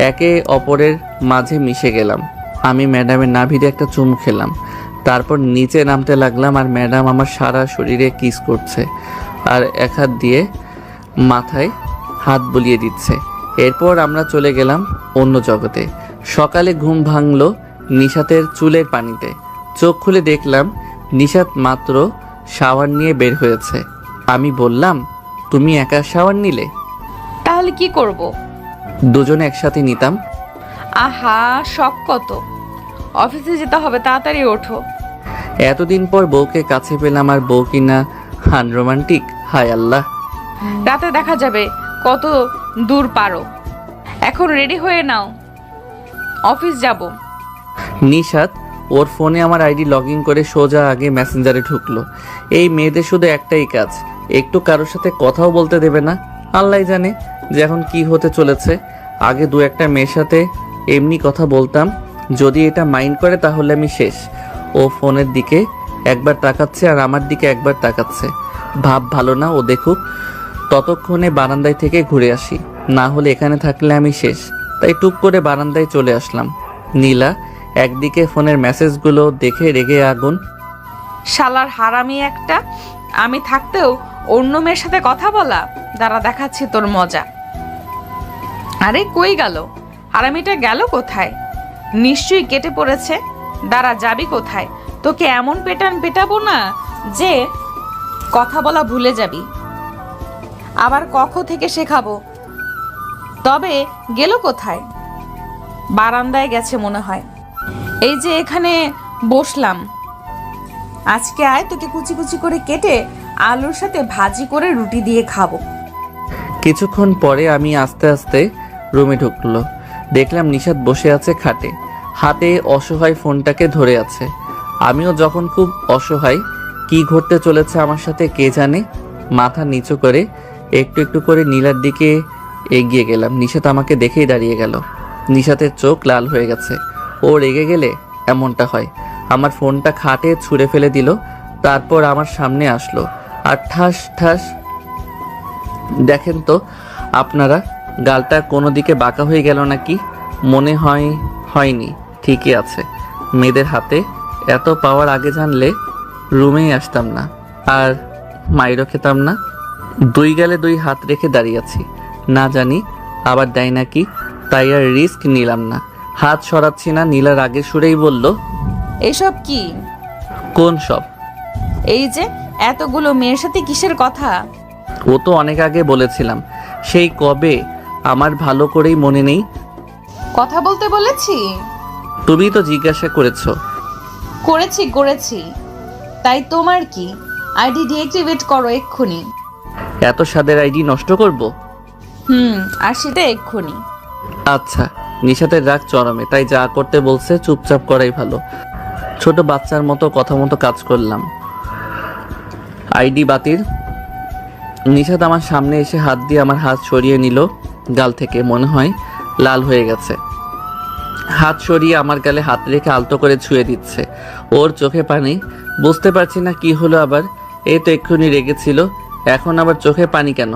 A: একে অপরের মাঝে মিশে গেলাম। আমি ম্যাডামের নাভিতে একটা চুমু খেলাম। তারপর নিচে নামতে লাগলাম, আর ম্যাডাম আমার সারা শরীরে কিস করছে আর এক হাত দিয়ে মাথায় হাত বুলিয়ে দিচ্ছে। এরপর আমরা চলে গেলাম অন্য জগতে। সকালে ঘুম ভাঙলো নিশাতের চুলের পানিতে। চোখ খুলে দেখলাম নিশাত মাত্র শাওয়ার নিয়ে বের হয়েছে। আমি বললাম, তুমি একা শাওয়ার নিলে?
C: তাহলে কি করব?
A: দুজনে একসাথে নিতাম।
C: আহা, শখ কত! অফিসে যেতে হবে, তাড়াতাড়ি ওঠো।
A: এতদিন পর বউকে কাছে পেলাম, আর বউ কিনা আনরোমান্টিক। হায় আল্লাহ।
C: রাতে দেখা যাবে কত দূর পারো। এখন রেডি হয়ে নাও, অফিস যাব।
A: নিশাত ওর ফোনে আমার আইডি লগ ইন করে সোজা আগে মেসেঞ্জারে ঢুকলো। এই মেয়েদের শুধু একটাই কাজ, একটু কারোর সাথে কথাও বলতে দেবে না। আল্লাহ জানে যে এখন কি হতে চলেছে। আগে দু একটা মেয়ের সাথে এমনি কথা বলতাম, যদি এটা মাইন্ড করে তাহলে আমি শেষ। ও ফোনের দিকে একবার তাকাচ্ছে আর আমার দিকে একবার তাকাচ্ছে। ভাব ভালো না, ও দেখুক। ততক্ষণে বারান্দায় থেকে ঘুরে আসি, না হলে এখানে থাকলে আমি শেষ। তাই টুক করে বারান্দায় চলে আসলাম। নীলা একদিকে ফোনের মেসেজগুলো দেখে রেগে আগুন।
C: শালার হারামি একটা, আমি থাকতেও অন্য মেয়ের সাথে কথা বলা। দাঁড়া, দেখাচ্ছি তোর মজা। আরে কই গেল হারামিটা? গেল কোথায়? নিশ্চয়ই কেটে পড়েছে। দাঁড়া, যাবি কোথায়? তোকে এমন পেটাবো না যে কথা বলা ভুলে যাবি। আবার কখ থেকে শেখাবো। তবে গেল কোথায়? বারান্দায় গেছে মনে হয়। এই যে এখানে বসলাম। আজকে আয়, তোকে কুচি কুচি করে কেটে আলুর সাথে ভাজি করে রুটি দিয়ে খাবো।
A: কিছুক্ষণ পরে আমি আস্তে আস্তে রুমে ঢুকলো। দেখলাম নিশাত বসে আছে খাটে, হাতে অসহায় ফোনটাকে ধরে আছে। আমিও যখন খুব অসহায়, কি ঘটতে চলেছে আমার সাথে কে জানে। মাথা নিচু করে একটু একটু করে নীলার দিকে এগিয়ে গেলাম। নিশাত আমাকে দেখেই দাঁড়িয়ে গেল। নিশাতের চোখ লাল হয়ে গেছে। ও রেগে গেলে এমনটা হয়। আমার ফোনটা খাটে ছুঁড়ে ফেলে দিল, তারপর আমার সামনে আসলো আর ঠাস ঠাস। দেখেন তো আপনারা, গালটা কোনো দিকে বাঁকা হয়ে গেল নাকি? মনে হয় হয়নি, ঠিকই আছে। মেয়েদের হাতে এত পাওয়ার আগে জানলে রুমেই আসতাম না, আর মাইরও খেতাম না। দুই গালে দুই হাত রেখে দাঁড়িয়ে আছি, না জানি আবার দেয় নাকি, তাই আর রিস্ক নিলাম না। হাত সরাচ্ছি না। নীলার আগে সুরেই বলল,
C: এসব কি?
A: কোন সব?
C: এই যে এতগুলো মেয়ের সাথে কিসের কথা?
A: ও তো অনেক আগে বলেছিলাম। সেই কবে? আমার ভালো করেই মনে নেই।
C: কথা বলতে বলেছি?
A: তুমি তো জিজ্ঞাসা করেছো।
C: করেছি। তাই তোমার কি? আইডি ডিঅ্যাক্টিভেট করো এক্ষুনি।
A: এত স্বাদের আইডি নষ্ট করব?
C: আর সেটা এক্ষুনি।
A: আচ্ছা। নিশাতের রাগ চরমে, তাই যা করতে বলছে চুপচাপ করাই ভালো। ছোট বাচ্চার মতো কথা মতো কাজ করলাম। আইডি বাতিল। নিশাত আমার সামনে এসে হাত দিয়ে আমার হাত সরিয়ে নিল গাল থেকে। মনে হয় লাল হয়ে গেছে। হাত সরিয়ে আমার গালে হাত রেখে আলতো করে ছুঁয়ে দিচ্ছে। ওর চোখে পানি। বুঝতে পারছি না কি হলো আবার। এই তো এক্ষুনি রেগেছিল, এখন আবার চোখে পানি কেন?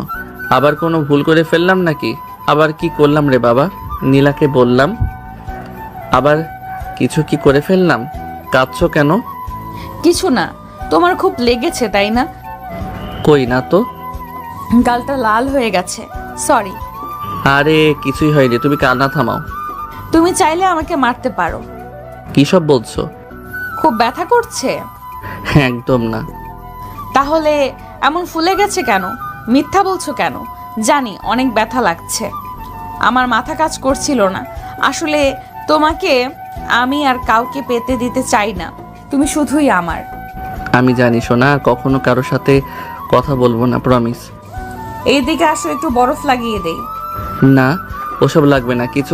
A: আবার কোনো ভুল করে ফেললাম নাকি? আবার কি করলাম রে বাবা? নীলাকে বললাম, আবার কিছু কি করে ফেললাম? কাঁদছো কেন?
C: কিছু না, তোমার খুব লেগেছে তাই না?
A: কই না তো।
C: গালটা লাল হয়ে গেছে, সরি।
A: আরে কিছুই হয়নি, তুমি কান্না থামাও।
C: তুমি চাইলে আমাকে মারতে পারো।
A: কি সব বলছো?
C: খুব ব্যথা করছে?
A: একদম না।
C: তাহলে এমন ফুলে গেছে কেন? মিথ্যা বলছো কেন? জানি অনেক ব্যথা লাগছে, আমার মাথা কাজ করছিল না। আসলে তোমাকে আমি আর কাউকে পেতে দিতে চাই না, তুমি শুধুই আমার।
A: আমি জানি সোনা, আর কখনো কারোর সাথে কথা বলবো না, প্রমিস।
C: এইদিকে আসো, একটু বরফ লাগিয়ে দেই।
A: না, ওসব লাগবে না। কিছু